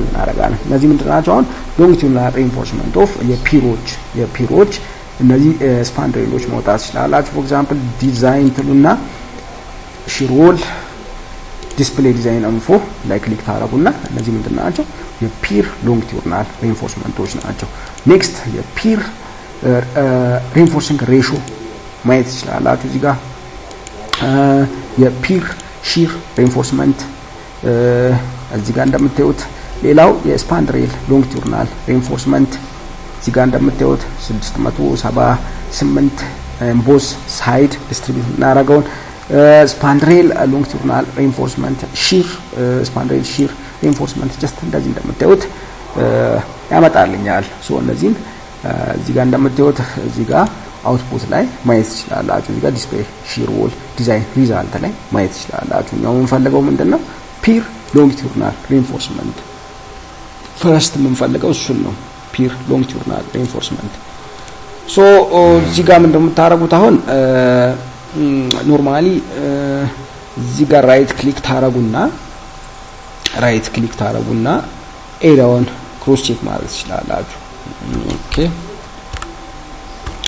እናደርጋለን። እነዚህ ምንድናቸው? አሁን ሎንጊቲዩድናል ሪኢንፎርስመንት ኦፍ የፒሮች እነዚህ ስፓንድሬሎች መውጣት ይችላላችሁ። ፎር ኤግዛምፕል ዲዛይን ትሉና ሺሮል ዲስፕሌይ ዲዛይን ኢንፎ ላይ ክሊክ ታደርጉና እነዚህ ምንድናቸው? የፒር ሎንጊቲዩድናል ሪኢንፎርስመንቶች ናቸው። ኔክስት የፒር ሪኢንፎርሲንግ ሬሽዮ ማየት ይችላላችሁ። እዚህ ጋር የፒር ሺር ሪኢንፎርስመንት እዚህ ጋር እንደምታዩት። ሌላው የስፓንድሬል ሎንጊቲዩድናል ሪኢንፎርስመንት እዚህ ጋር እንደምታዩት 678 ቦዝ ሳይድ ዲስትሪቢዩት እናደርገውን ስፓንድሬል ሎንጊቲዩድናል ሪኢንፎርስመንት ሺር ስፓንድሬል ሺር ሪኢንፎርስመንት ጀስት እንደዚህ እንደምታዩት ያመጣልኛል። ሶ እነዚህን እዚህ ጋር እንደምታዩት እዚህ ጋር አውትፑት ላይ ማየት ይችላላችሁ። እዚህ ጋር ዲስፕሌይ ሺር ዎል ዲዛይን ሪዛልት ላይ ማየት ይችላላችሁ። እኛው የምንፈልገው ምንድነው? ፒር ሎንጊቲዩድናል ሪኢንፎርስመንት ፈርስት የምንፈልገው እሱን ነው፣ ፒር ሎንጊቲዩድናል ሪኢንፎርስመንት። ሶ እዚህ ጋር ምንድነው የምታረጉት? አሁን ኖርማሊ እዚህ ጋር ራይት ክሊክ ታረጉና ኤሪያውን ክሮስ ቼክ ማድረግ ትችላላችሁ። ኦኬ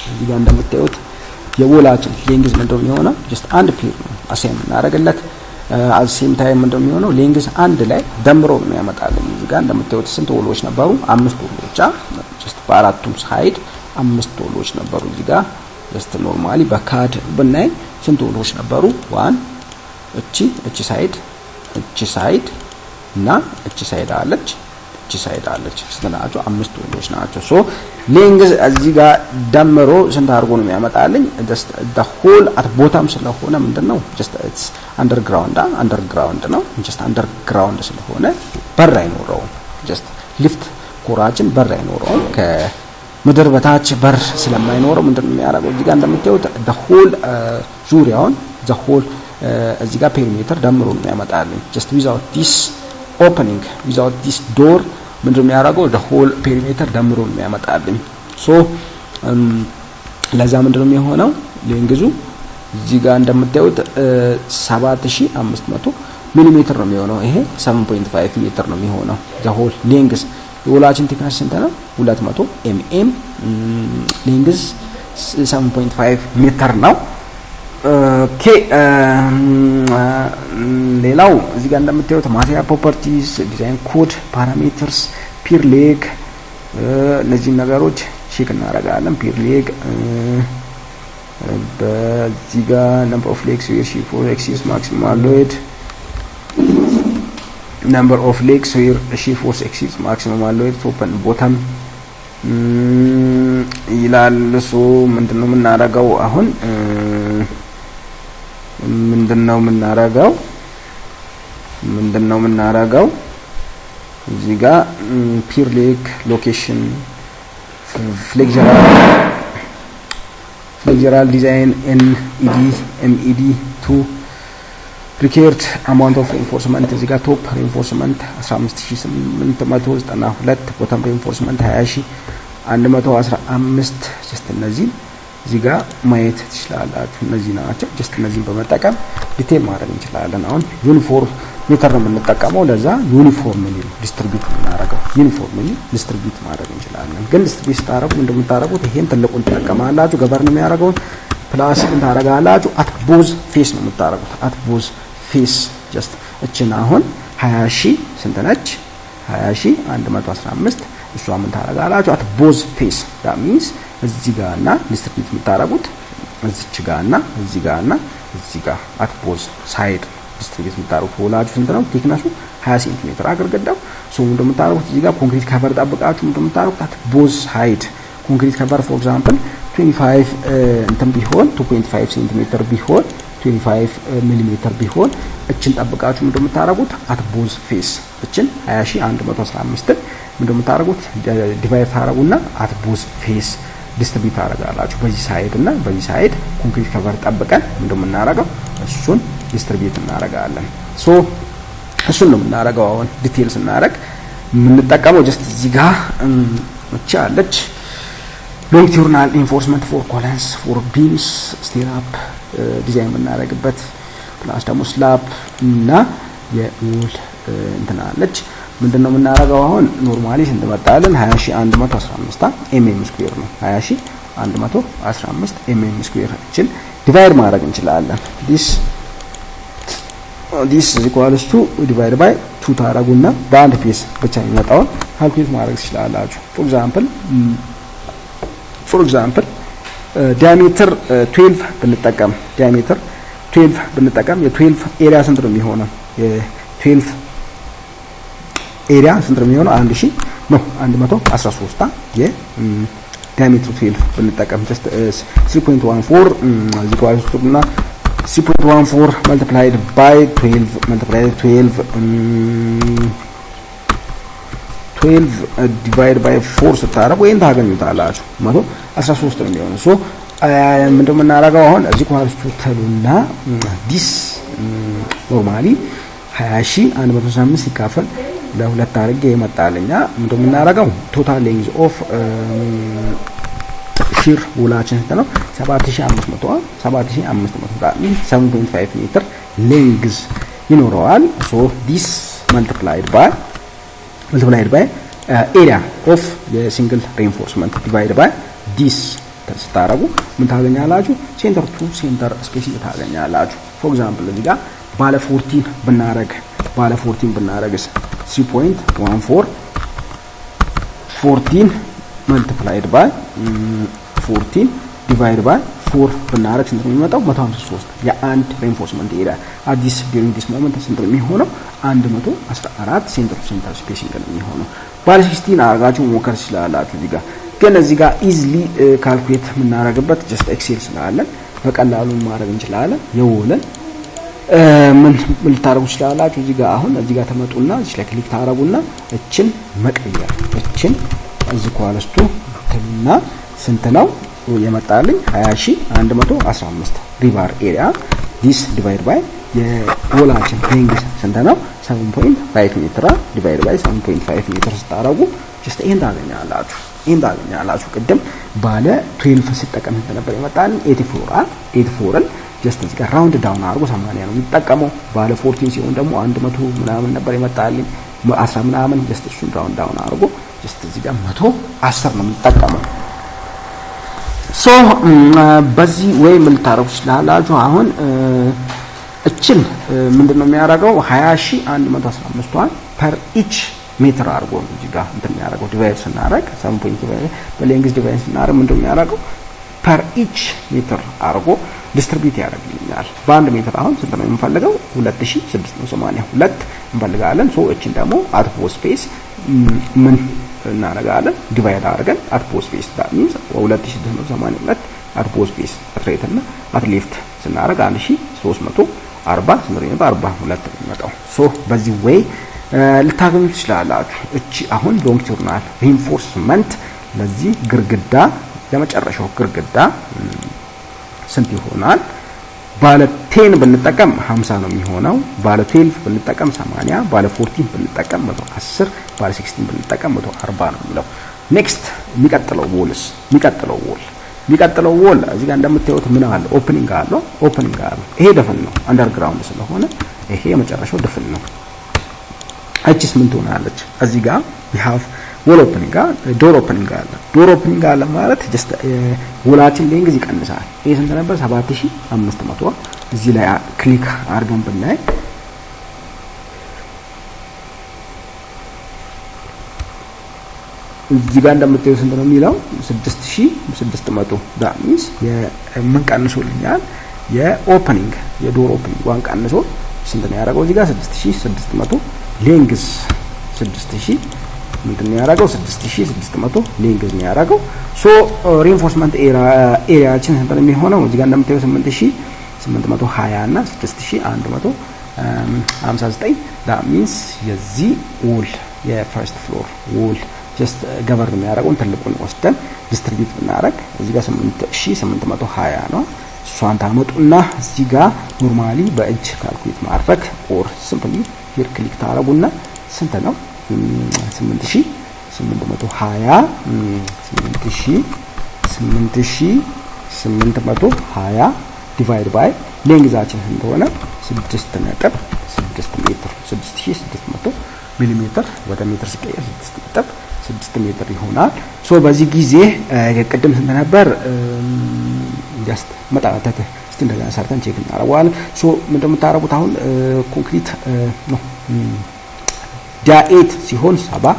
እዚህ ጋር እንደምታዩት የዎላችን ሌንግዝ ምንድነው የሚሆነው? ጀስት አንድ ፒር ነው አሳይን እናደርግለት። አት ሴም ታይም ምንድነው የሚሆነው? ሌንግዝ አንድ ላይ ደምሮ ነው ያመጣልኝ። እዚህ ጋር እንደምታዩት ስንት ወሎች ነበሩ? 5 ወሎች። ጀስት በአራቱም ሳይድ 5 ወሎች ነበሩ። እዚህ ጋር ጀስት ኖርማሊ በካድ ብናይ ስንት ወሎች ነበሩ? 1 እቺ ሳይድ እና እቺ ሳይድ አለች ስለናቸው 5 ወሎች ናቸው። ሶ ሌንግዝ እዚህ ጋር ደምሮ ስንት አድርጎ ነው የሚያመጣልኝ? ጀስት the whole at bottom ስለሆነ ምንድነው ጀስት it's underground ነው። ጀስት underground ስለሆነ በር አይኖረውም። ጀስት ሊፍት ኮራችን በር አይኖረውም። ከምድር በታች በር ስለማይኖረው ምንድነው የሚያደርገው? እዚህ ጋር እንደምታዩት the whole ዙሪያውን the whole እዚህ ጋር ፔሪሜትር ደምሮ ነው የሚያመጣልኝ። ጀስት without this door ምንድነው የሚያደርገው? the whole perimeter ደምሮ ነው የሚያመጣልኝ። ሶ ለዛ ምንድነው የሚሆነው? ሌንግዙ እዚህ ጋር እንደምታዩት 7500 ሚሊ ሜትር ነው የሚሆነው። ይሄ 7.5 ሜትር ነው የሚሆነው the whole ሌንግዝ። የወላችን ቴክነስ ስንት ነው? 200 mm ሌንግዝ 7.5 ሜትር ነው። ኦኬ ሌላው እዚህ ጋር እንደምታዩት ማቴሪያል ፕሮፐርቲስ፣ ዲዛይን ኮድ፣ ፓራሜትርስ፣ ፒር ሌግ እነዚህ ነገሮች ቼክ እናደርጋለን። ፒር ሌግ በዚህ ጋር ነምበር ኦፍ ሌግስ ዌር ሺ ፎር ኤክሲስ ማክሲማል ሎድ ነምበር ኦፍ ሌግስ ዌር ሺ ፎር ኤክሲስ ማክሲማል ሎድ ቶፕ ኤንድ ቦተም ይላል። ሶ ምንድነው የምናደርገው አሁን? ምንድነው የምናደርገው? እዚህ ጋር ፒር ሌግ ሎኬሽን ፍሌክቸራል ዲዛይን MED 2 ሪኬርድ አማውንት ኦፍ ሪኢንፎርስመንት እዚህ ጋር ቶፕ ሪኢንፎርስመንት 15892 ቦተም ሪኢንፎርስመንት 20115 ጀስት እነዚህ እዚህ ጋር ማየት ትችላላችሁ። እነዚህ ናቸው። ጀስት እነዚህን በመጠቀም ዲቴል ማድረግ እንችላለን። አሁን ዩኒፎርም ሜተር ነው የምንጠቀመው። ለዛ ዩኒፎርምሊ ዲስትሪቢዩት ማድረግ እንችላለን። ግን ዲስትሪቢዩት ስታደርጉ እንደምታደርጉት ይሄን ትልቁን ትጠቀማላችሁ። ገቨርን የሚያደርገውን ፕላስ ታደርጋላችሁ። አት ቦዝ ፌስ ነው የምታደርጉት። አት ቦዝ ፌስ ጀስት እቺን አሁን 20000 ስንት ነች? 20115 እሷ ምን ታደርጋላችሁ? አት ቦዝ ፌስ that means እዚህ ጋርና ዲስትሪቢዩት የምታደርጉት እዚች ጋርና እዚህ ጋርና እዚህ ጋር አት ቦዝ ሳይድ ዲስትሪቢዩት የምታደርጉት ወላጁ ስንት ነው? ቴክነሱ 20 ሴንቲሜትር አግርገዳው ሶ እንደምታደርጉት እዚህ ጋር ኮንክሪት ከቨር ጠብቃችሁ እንደምታደርጉት አት ቦዝ ሳይድ ኮንክሪት ከቨር ፎር ኤግዛምፕል 25 እንትን ቢሆን 2.5 ሴንቲሜትር ቢሆን 25 ሚሊ ሜትር ቢሆን እችን ጠብቃችሁ እንደምታደርጉት አት ቦዝ ፌስ እችን 20115 እንደምታደርጉት ዲቫይድ ታደርጉና አት ቦዝ ፌስ ዲስትሪቢዩት አደርጋላችሁ። በዚህ ሳይድ እና በዚህ ሳይድ ኮንክሪት ከቨር ጠብቀን እንደምናደርገው እሱን ዲስትሪቢዩት እናደርጋለን። ሶ እሱን ነው የምናደርገው። አሁን ዲቴል ስናደርግ የምንጠቀመው ጀስት እዚህ ጋር እቺ አለች ሎንጊቱዲናል ኢንፎርስመንት ፎር ኮለንስ ፎር ቢምስ ስቴራፕ ዲዛይን የምናደርግበት ፕላስ ደግሞ ስላብ እና የውል እንትና አለች። ምንድነው የምናደርገው አሁን ኖርማሊ ስንት መጣልን? 20115 ኤምኤም ስኩዌር ነው። 20115 ኤምኤም ስኩዌር እችን ዲቫይድ ማድረግ እንችላለን። this is equals to divide by 2 ታረጉና በአንድ ፒስ ብቻ የሚመጣውን ካልኩሌት ማድረግ ትችላላችሁ። for example diameter 12 ብንጠቀም የ12 ኤሪያ ስንት ነው የሚሆነው? የ12 ኤሪያ ስንት ነው የሚሆነው? 1000 ነው 113 ዲያሜትሩ 12 ብንጠቀም just 3.14 equals to እና 3.14 multiplied by 12 divided by 4 ስታረጉ ወይን ታገኙታላችሁ 113 ነው የሚሆነው። ሶ ምንድነው የምናደርገው አሁን እዚህ ኳልስቱ ተሉና this ኖርማሊ 20115 ሲካፈል ለሁለት አድርጌ ይመጣልኛ። ምንድነው የምናደርገው ቶታል ሌንግዝ ኦፍ ሺር ውላችን ስንት ነው? 7500 7.5 ሜትር ሌንግዝ ይኖረዋል። ሶ this multiplied by area of the single reinforcement divided by this ስታረጉ ምን ታገኛላችሁ? ሴንተር ቱ ሴንተር ስፔሲንግ ታገኛላችሁ። ፎር ኤግዛምፕል እዚህ ጋር ባለ 14 ብናረግ 3.14 14 multiplied by 14 divided by 4 ብናረግ ስንት ነው የሚመጣው? 153 የአንድ ሬንፎርስመንት ኤሪያ አዲስ ዱሪንግ ዲስ ሞመንት ስንት ነው የሚሆነው? 114 ሴንተር ቱ ሴንተር ስፔሲንግ ነው የሚሆነው። ባለ 16 አርጋችሁ ሞከር ትችላላችሁ። እዚህ ጋር ግን እዚህ ጋር ኢዝሊ ካልኩሌት የምናደርግበት ጀስት ኤክሴል ስላለን በቀላሉ ማድረግ እንችላለን። የወለን ምን ልታረጉ ትችላላችሁ? እዚህ ጋር አሁን እዚህ ጋር ተመጡና እዚህ ላይ ክሊክ ታረጉና እችን መቀየር እችን እዚህ ኳለስቱ ተልና ስንት ነው የመጣልኝ? 20115 ሪባር ኤሪያ this divide by የወላችን ሌንግዝ ስንት ነው? 7.5 ሜትር ዲቫይድ ባይ 7.5 ሜትር ስታረጉ ጀስት ይሄን ታገኛላችሁ። ቅድም ባለ 12 ሲጠቀም ነበር የመጣልኝ 84ን ጀስት እዚህ ጋር ራውንድ ዳውን አድርጎ 80 ነው የሚጠቀመው። ባለ 14 ሲሆን ደግሞ 100 ምናምን ነበር የመጣልኝ 10 ምናምን ጀስት እሱን ራውንድ ዳውን አድርጎ ጀስት እዚህ ጋር 110 ነው የሚጠቀመው። ሶ በዚህ ወይ ምን ልታረጉ ትችላላችሁ? አሁን እችን ምንድነው የሚያደርገው 20115 ፐር ኢች ሜትር አድርጎ እዚህ ጋር እንትን የሚያደርገው ዲቫይድ ስናደርግ 7.5 በሌንግዝ ዲቫይድ ስናደርግ ምንድነው የሚያደርገው ፐር ኢች ሜትር አድርጎ ዲስትሪቢዩት ያደርግልኛል። በአንድ ሜትር አሁን ስንት ነው የምንፈልገው? 2682 እንፈልጋለን። ሶ እችን ደግሞ አት ፎር ስፔስ ምን እናደርጋለን? ዲቫይድ አድርገን አት ፎር ስፔስ that means 2682 አት ፎር ስፔስ ራይት እና አት ሌፍት ስናደርግ 1340 ስንት 42 ነው የሚመጣው። ሶ በዚህ ወይ ልታገኙ ትችላላችሁ። እቺ አሁን ሎንጊቱዲናል ሪኢንፎርስመንት ለዚህ ግርግዳ ለመጨረሻው ግርግዳ ስንት ይሆናል? ባለ 10 ብንጠቀም 50 ነው የሚሆነው። ባለ 12 ብንጠቀም 80፣ ባለ 14 ብንጠቀም 110፣ ባለ 16 ብንጠቀም 140 ነው የሚለው። ኔክስት የሚቀጥለው ዎል እዚህ ጋር እንደምታዩት ምን አለ? ኦፕኒንግ አለው። ይሄ ድፍን ነው አንደርግራውንድ ስለሆነ ይሄ የመጨረሻው ድፍን ነው። እቺስ ምን ትሆናለች? እዚህ ጋር we have wall opening ዶር ኦፕኒንግ አለ ማለት ጀስት ወላችን ሌንግዝ ይቀንሳል። ይሄ ስንት ነበር? 7500 እዚህ ላይ ክሊክ አድርገን ብናይ እዚህ ጋር እንደምታዩት ስንት ነው የሚለው 6600 that means የምን ቀንሶልኛል? የኦፕኒንግ የዶር ኦፕኒንግ ዋን ቀንሶ ስንት ነው ያደረገው? እዚህ ጋር 6600 ሌንግዝ 6000 ምንድን ነው ያደረገው? 6600 ሌንግዝ ነው ያደረገው። ሶ ሪኢንፎርስመንት ኤሪያችን ስንት ነው የሚሆነው? እዚህ ጋር እንደምታዩት 8820 እና 6159 that means የዚህ ዎል የፈርስት ፍሎር ዎል ጀስት ገቨርን የሚያደርገውን ትልቁን ወስደን ዲስትሪቢዩት ብናደርግ እዚህ ጋር 8820 ነው። እሷን ታመጡና እዚህ ጋር ኖርማሊ በእጅ ካልኩሌት ማድረግ ኦር ሲምፕሊ ሂር ክሊክ ታረጉና ስንት ነው 8820 8820 ዲቫይድ ባይ ሌንግዛችን እንደሆነ 6.6 ሜትር 6600 ሚሊ ሜትር ወደ ሜትር ሲቀየር 6.6 ሜትር ይሆናል። ሶ በዚህ ጊዜ የቀደም ስንት ነበር? ጀስት መጣጣት እስቲ እንደገና ሰርተን ቼክ እናደርጋለን። ሶ ምንድነው የምታረጉት አሁን ኮንክሪት ነው ዲያሜትር ሲሆን 70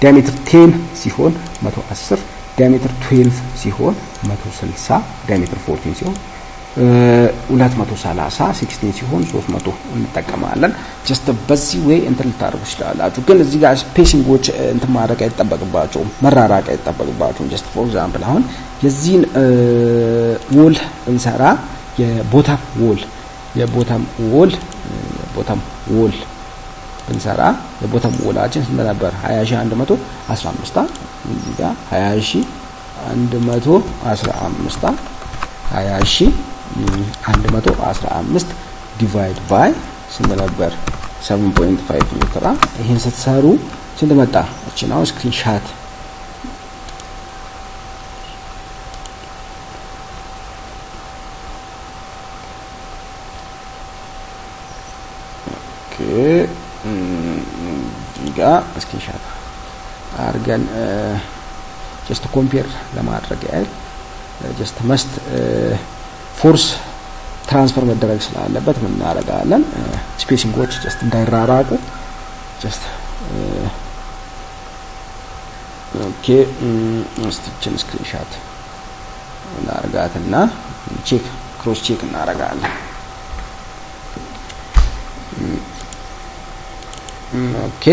ዲያሜትር 10 ሲሆን 110 ዲያሜትር 12 ሲሆን 160 ዲያሜትር 14 ሲሆን 230 16 ሲሆን 300 እንጠቀማለን። ጀስት በዚህ ወይ እንትን ልታደርጉ ይችላልላችሁ። ግን እዚህ ጋር ስፔሲንጎች እንትን ማድረግ አይጠበቅባቸውም፣ መራራቅ አይጠበቅባቸውም። ጀስት ፎር ኤግዛምፕል አሁን የዚህን ዎል እንሰራ የቦታም ዎል እንሰራ የቦታም ዎላችን ስንት ነበር? 20115 እዚህ ጋር 20115 20115 ዲቫይድ ባይ ስንት ነበር? 7.5 ሜትር። ይሄን ስትሰሩ ስንት መጣ? እቺ ነው ስክሪንሻት ጋ ስክሪንሻት አርገን ጀስት ኮምፔር ለማድረግ ያህል ጀስት መስት ፎርስ ትራንስፈር መደረግ ስላለበት ምን እናደርጋለን? ስፔሲንጎች ጀስት እንዳይራራቁ ጀስት ኦኬ ስቲችን ስክሪንሻት እናርጋትና ቼክ ክሮስ ቼክ እናረጋለን። ኦኬ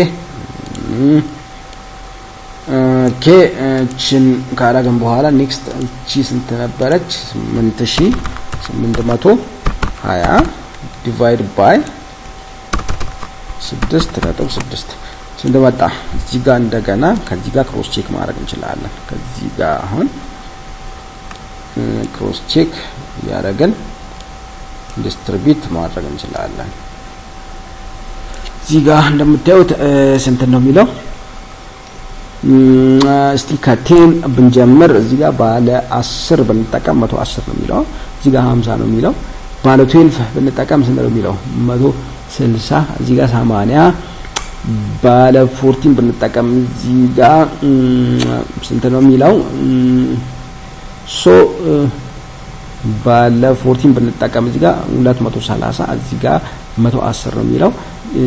እቺን ካረግን በኋላ ኔክስት እቺ ስንት ነበረች? 8820 ዲቫይድ ባይ 6.6 ስንት መጣ? እዚህ ጋር እንደገና ከዚህ ጋር ክሮስ ቼክ ማድረግ እንችላለን። ከዚህ ጋር አሁን ክሮስ ቼክ ያደረግን ዲስትሪቢዩት ማድረግ እንችላለን። እዚህ ጋር እንደምታዩት ስንት ነው የሚለው? እስቲ ከቴን ብንጀምር እዚህ ጋር ባለ 10 ብንጠቀም 110 ነው የሚለው። እዚህ ጋር 50 ነው የሚለው። ባለ 12 ብንጠቀም ስንት ነው የሚለው? 160። እዚህ ጋር 80። ባለ 14 ብንጠቀም እዚህ ጋር ስንት ነው የሚለው? ሶ ባለ 14 ብንጠቀም እዚህ ጋር 230። እዚህ ጋር 110 ነው የሚለው።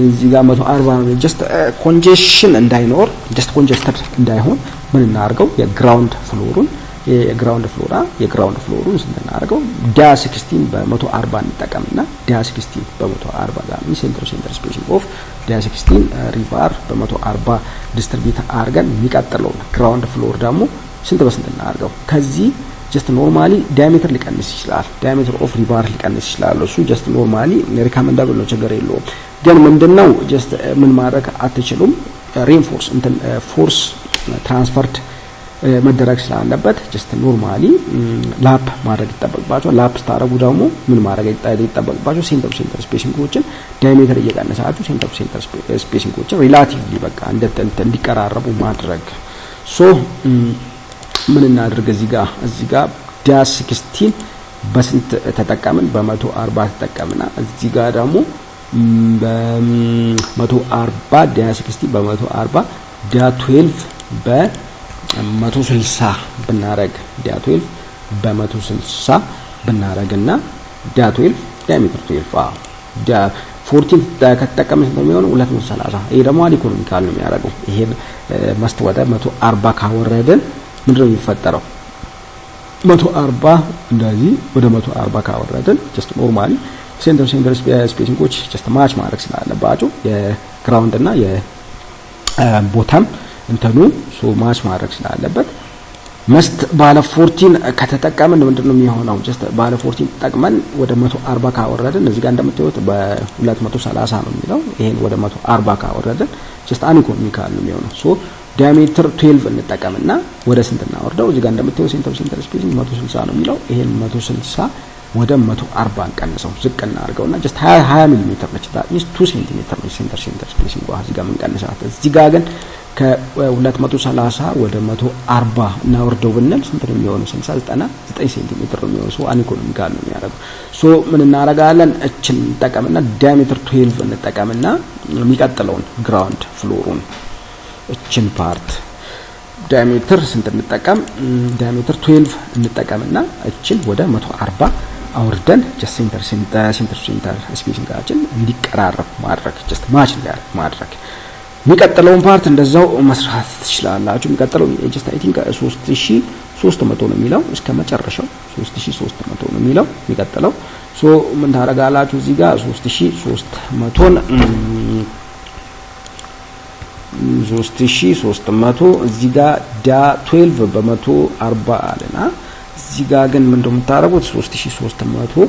እዚህ ጋር 140 ነው። ጀስት ኮንጀሽን እንዳይኖር ጀስት ኮንጀስተድ እንዳይሆን ምን እናርገው? የግራውንድ ፍሎሩን ስንናርገው ዲያ 16 በ140 እንጠቀምና ዲያ 16 በ140 ጋር ሴንተር ስፔሲንግ ኦፍ ዲያ 16 ሪቫር በ140 ዲስትሪቢዩት አርገን የሚቀጥለው ግራውንድ ፍሎር ደግሞ ስንት በስንት እናርገው? ከዚህ ጀስት ኖርማሊ ዳያሜትር ሊቀንስ ይችላል። ዳያሜትር ኦፍ ሪባር ሊቀንስ ይችላል። እሱ ጀስት ኖርማሊ ሪከመንዳብል ነው፣ ችግር የለውም። ግን ምንድነው ጀስት ምን ማድረግ አትችሉም? ሬንፎርስ እንትን ፎርስ ትራንስፈርድ መደረግ ስላለበት ጀስት ኖርማሊ ላፕ ማድረግ ይጠበቅባቸው። ላፕ ስታረጉ ደግሞ ምን ማድረግ ይጠበቅባቸው? ሴንተር ስፔሲንጎችን ዳያሜትር እየቀነሳችሁ ሴንተር ስፔሲንጎችን ሪላቲቭሊ በቃ እንዲቀራረቡ ማድረግ። ሶ ምን እናድርግ? እዚህ ጋር ዲያ 16 በስንት ተጠቀምን? በ140 ተጠቀምና እዚህ ጋር ደግሞ በ140 ዲያ 16 በ140 ዲያ 12 በ160 ብናረግ ዲያ 12 በ160 ብናረግና ዲያ 12 ዲያሜትር 12 ዲያ 14 ከተጠቀምን ነው የሚሆነው 230። ይሄ ደግሞ ኢኮኖሚካል ነው የሚያደርገው። ይሄ መስት ወደ 140 ካወረድን ምንድነው የሚፈጠረው? 140 እንደዚህ ወደ 140 ካወረድን ጀስት ኖርማሊ ሴንተር ስፔሲንጎች ጀስት ማች ማድረግ ስላለባቸው የግራውንድ እና የቦታም እንትኑ ሶ ማች ማድረግ ስላለበት መስት ባለ 14 ከተጠቀምን ምንድነው የሚሆነው? ጀስት ባለ 14 ተጠቅመን ወደ 140 ካወረድን እዚህ ጋር እንደምታዩት በ230 ነው የሚለው። ይሄን ወደ 140 ካወረድን ጀስት ኢኮኖሚካል ነው የሚሆነው። ሶ ዲያሜትር 12 እንጠቀምና ወደ ስንት እናወርደው? እዚህ ጋር እንደምታዩት ሴንተር ስፔሲንግ 160 ነው የሚለው። ይሄን 160 ወደ 140 እንቀንሰው ዝቅ እናርገውና ጀስት 20 ሚሊ ሜትር ነች። ዳት ሚንስ 2 ሴንቲሜትር ነው ሴንተር ስፔሲንግ እዚህ ጋር ምን ቀንሳት። እዚህ ጋር ግን ከ230 ወደ 140 እናወርደው ብንል ስንት ነው የሚሆነው? 69 ሴንቲሜትር ነው የሚሆነው። ሶ አንኢኮኖሚካል ነው የሚያደርገው። ሶ ምን እናደርጋለን? እችን እንጠቀምና ዳያሜትር 12 እንጠቀምና የሚቀጥለውን ግራውንድ ፍሎሩን እችን ፓርት ዳያሜትር ስንት እንጠቀም? ዳያሜትር 12 እንጠቀምና እችን ወደ 140 አውርደን ጀስት ሴንተር ስፔሲንጋችን እንዲቀራረብ ማድረግ ጀስት ማች እንዲያደርግ ማድረግ። የሚቀጥለውን ፓርት እንደዛው መስራት ትችላላችሁ። የሚቀጥለው ጀስት አይ ቲንክ 3300 ነው የሚለው እስከ መጨረሻው 3300 ነው የሚለው የሚቀጥለው። ሶ ምን ታደርጋላችሁ? እዚህ ጋር 3300 እዚህ ጋር ዳ 12 በ140 አለና እዚህ ጋር ግን ምን እንደምታደርጉት 3300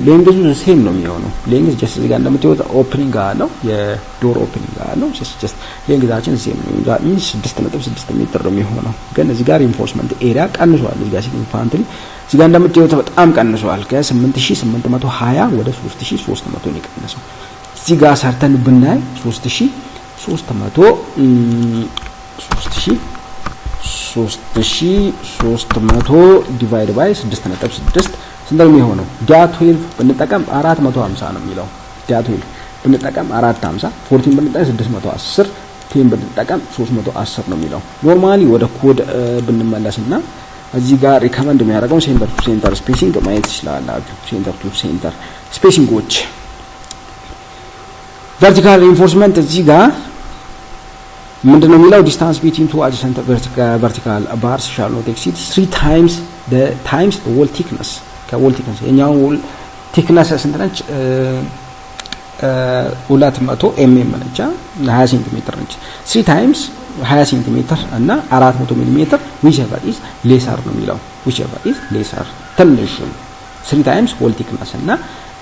ሌንግዙ ሴም ነው የሚሆነው። ሌንግዝ ጀስት እዚህ ጋር እንደምታዩት ኦፕኒንግ አለው የዶር ኦፕኒንግ አለው። ጀስት ሌንግዛችን ሴም ነው። ዛ ሚንስ 6.6 ሜትር ነው የሚሆነው። ግን እዚህ ጋር ሪኢንፎርስመንት ኤሪያ ቀንሷል። እዚህ ጋር ሲግኒፊካንትሊ እዚህ ጋር እንደምታዩት በጣም ቀንሷል። ከ8820 ወደ 3300 ነው የቀነሰው። እዚህ ጋር ሰርተን ብናይ 3300 ዲቫይድ ባይ 6.6 ስንት ነው የሚሆነው? ዳ 12 ብንጠቀም 450 ነው የሚለው። ዳ 12 ብንጠቀም 450፣ 14 ብንጠቀም 610፣ 10 ብንጠቀም 310 ነው የሚለው። ኖርማሊ ወደ ኮድ ብንመለስና እዚህ ጋር ሪከመንድ የሚያደርገው ሴንተር ቱ ሴንተር ስፔሲንግ ማየት ይችላልላችሁ። ሴንተር ቱ ሴንተር ስፔሲንጎች ቨርቲካል ሪኢንፎርስመንት እዚህ ጋር ምንድነው የሚለው? ዲስታንስ ቢትዊን ቱ አድጀሰንት ቨርቲካል ባርስ ሻል ኖት ኤክሲድ 3 ታይምስ ዘ ዎል ቲክነስ። ከዎል ቲክነስ የኛው ዎል ቲክነስ ስንት ነች? 200 ኤምኤም ነች፣ 20 ሴንቲሜትር ነች። 3 ታይምስ 20 ሴንቲሜትር እና 400 ሚሊ ሜትር whichever is lesser ነው የሚለው። whichever is lesser ትንሹ 3 ታይምስ ዎል ቲክነስ እና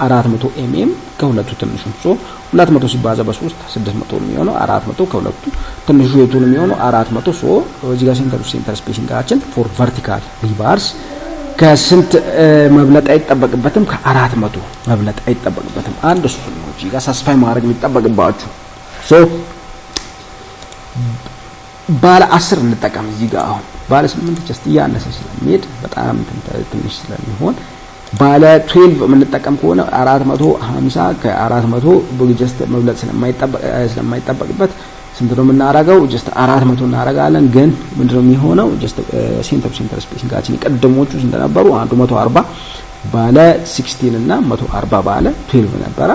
400 ኤምኤም ከሁለቱ ትንሹ። ሶ 200 ሲባዛ በ3 600 ነው የሚሆነው። 400 ከሁለቱ ትንሹ የቱ ነው የሚሆነው? 400። ሶ እዚህ ጋር ሴንተር ስፔሲንጋችን ፎር ቨርቲካል ሪባርስ ከስንት መብለጥ አይጠበቅበትም? ከ400 መብለጥ አይጠበቅበትም። አንድ እሱ ነው እዚህ ጋር ሳስፋይ ማድረግ የሚጠበቅባችሁ። ሶ ባለ 10 እንጠቀም እዚህ ጋር። አሁን ባለ 8 ጀስት እያነሰ ስለሚሄድ በጣም ትንሽ ስለሚሆን ባለ 12 የምንጠቀም ከሆነ 450 ከ400 ጀስት መብለጥ ስለማይጠበቅበት ስንት ነው የምናደርገው? ጀስት 400 እናደርጋለን። ግን ምንድነው የሚሆነው? ጀስት ሴንተር ስፔሲንጋችን ቀደሞቹ ስንት ነበሩ? 140 ባለ 16 እና 140 ባለ 12 ነበረ።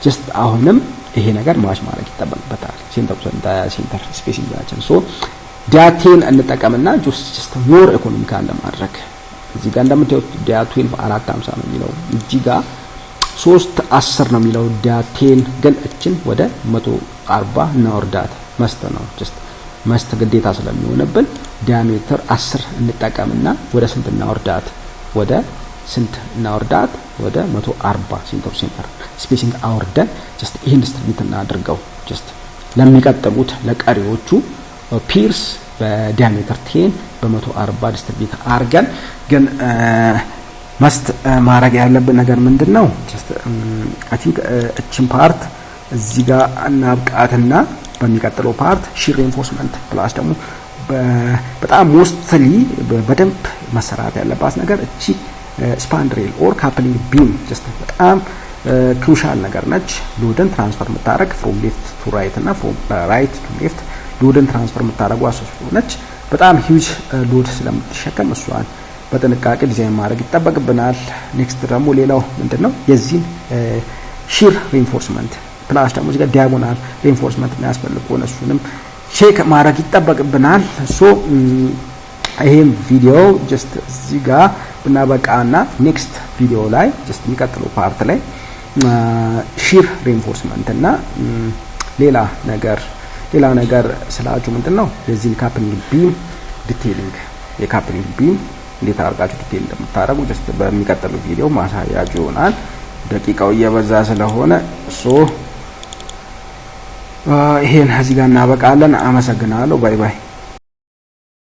ጀስት አሁንም ይሄ ነገር ማች ማድረግ ይጠበቅበታል ሴንተር ስፔሲንጋችን። ሶ ዳቴን እንጠቀምና ጀስት ሞር ኢኮኖሚካል ለማድረግ እዚህ ጋር እንደምታዩት ዳ 12 450 ነው የሚለው። እዚህ ጋር 310 ነው የሚለው ዳቴን። ግን እችን ወደ 140 እናወርዳት መስት ነው ጀስት መስት ግዴታ ስለሚሆንብን ዲያሜትር 10 እንጠቀምና ወደ ስንት እናወርዳት? ወደ ስንት እናወርዳት? ወደ 140 ሴንተር ስፔሲንግ አወርደን ጀስት ይሄን ዲስትሪቢዩት እናድርገው። ጀስት ለሚቀጥሉት ለቀሪዎቹ ፒርስ በዲያሜትር 10 በ140 ዲስትሪቢዩት አርገን ግን መስት ማድረግ ያለብን ነገር ምንድነው? ጀስት አይ ቲንክ እቺን ፓርት እዚህ ጋር እናብቃትና በሚቀጥለው ፓርት ሺር ሪኢንፎርስመንት ፕላስ ደግሞ በጣም ሞስትሊ በደንብ መሰራት ያለባት ነገር እቺ ስፓንድሬል ኦር ካፕሊንግ ቢም ጀስት በጣም ክሩሻል ነገር ነች። ሎድን ትራንስፈር የምታደርግ ፍሮም ሌፍት ቱ ራይት እና ፍሮም ራይት ቱ ሌፍት ሎድን ትራንስፈር የምታደርገው አሶስ ነች። በጣም ሂውጅ ሎድ ስለምትሸከም እሷን በጥንቃቄ ዲዛይን ማድረግ ይጠበቅብናል። ኔክስት ደግሞ ሌላው ምንድነው? የዚህን ሺር ሪኢንፎርስመንት ፕላስ ደግሞ እዚህ ጋር ዲያጎናል ሪኢንፎርስመንት የሚያስፈልግ ከሆነ እሱንም ቼክ ማድረግ ይጠበቅብናል። ሶ ይሄን ቪዲዮ ጀስት እዚህ ጋር ብናበቃና ኔክስት ቪዲዮ ላይ ጀስት የሚቀጥለው ፓርት ላይ ሺር ሪኢንፎርስመንት እና ሌላ ነገር ስላችሁ ምንድነው የዚህ ካፕሊንግ ቢም ዲቴይሊንግ የካፕሊንግ ቢም እንዴት አድርጋችሁ ዲቴይል እንደምታደርጉ ጀስት በሚቀጥለው ቪዲዮ ማሳያችሁ ይሆናል። ደቂቃው እየበዛ ስለሆነ ሶ ይሄን እዚህ ጋር እናበቃለን። አመሰግናለሁ። ባይ ባይ።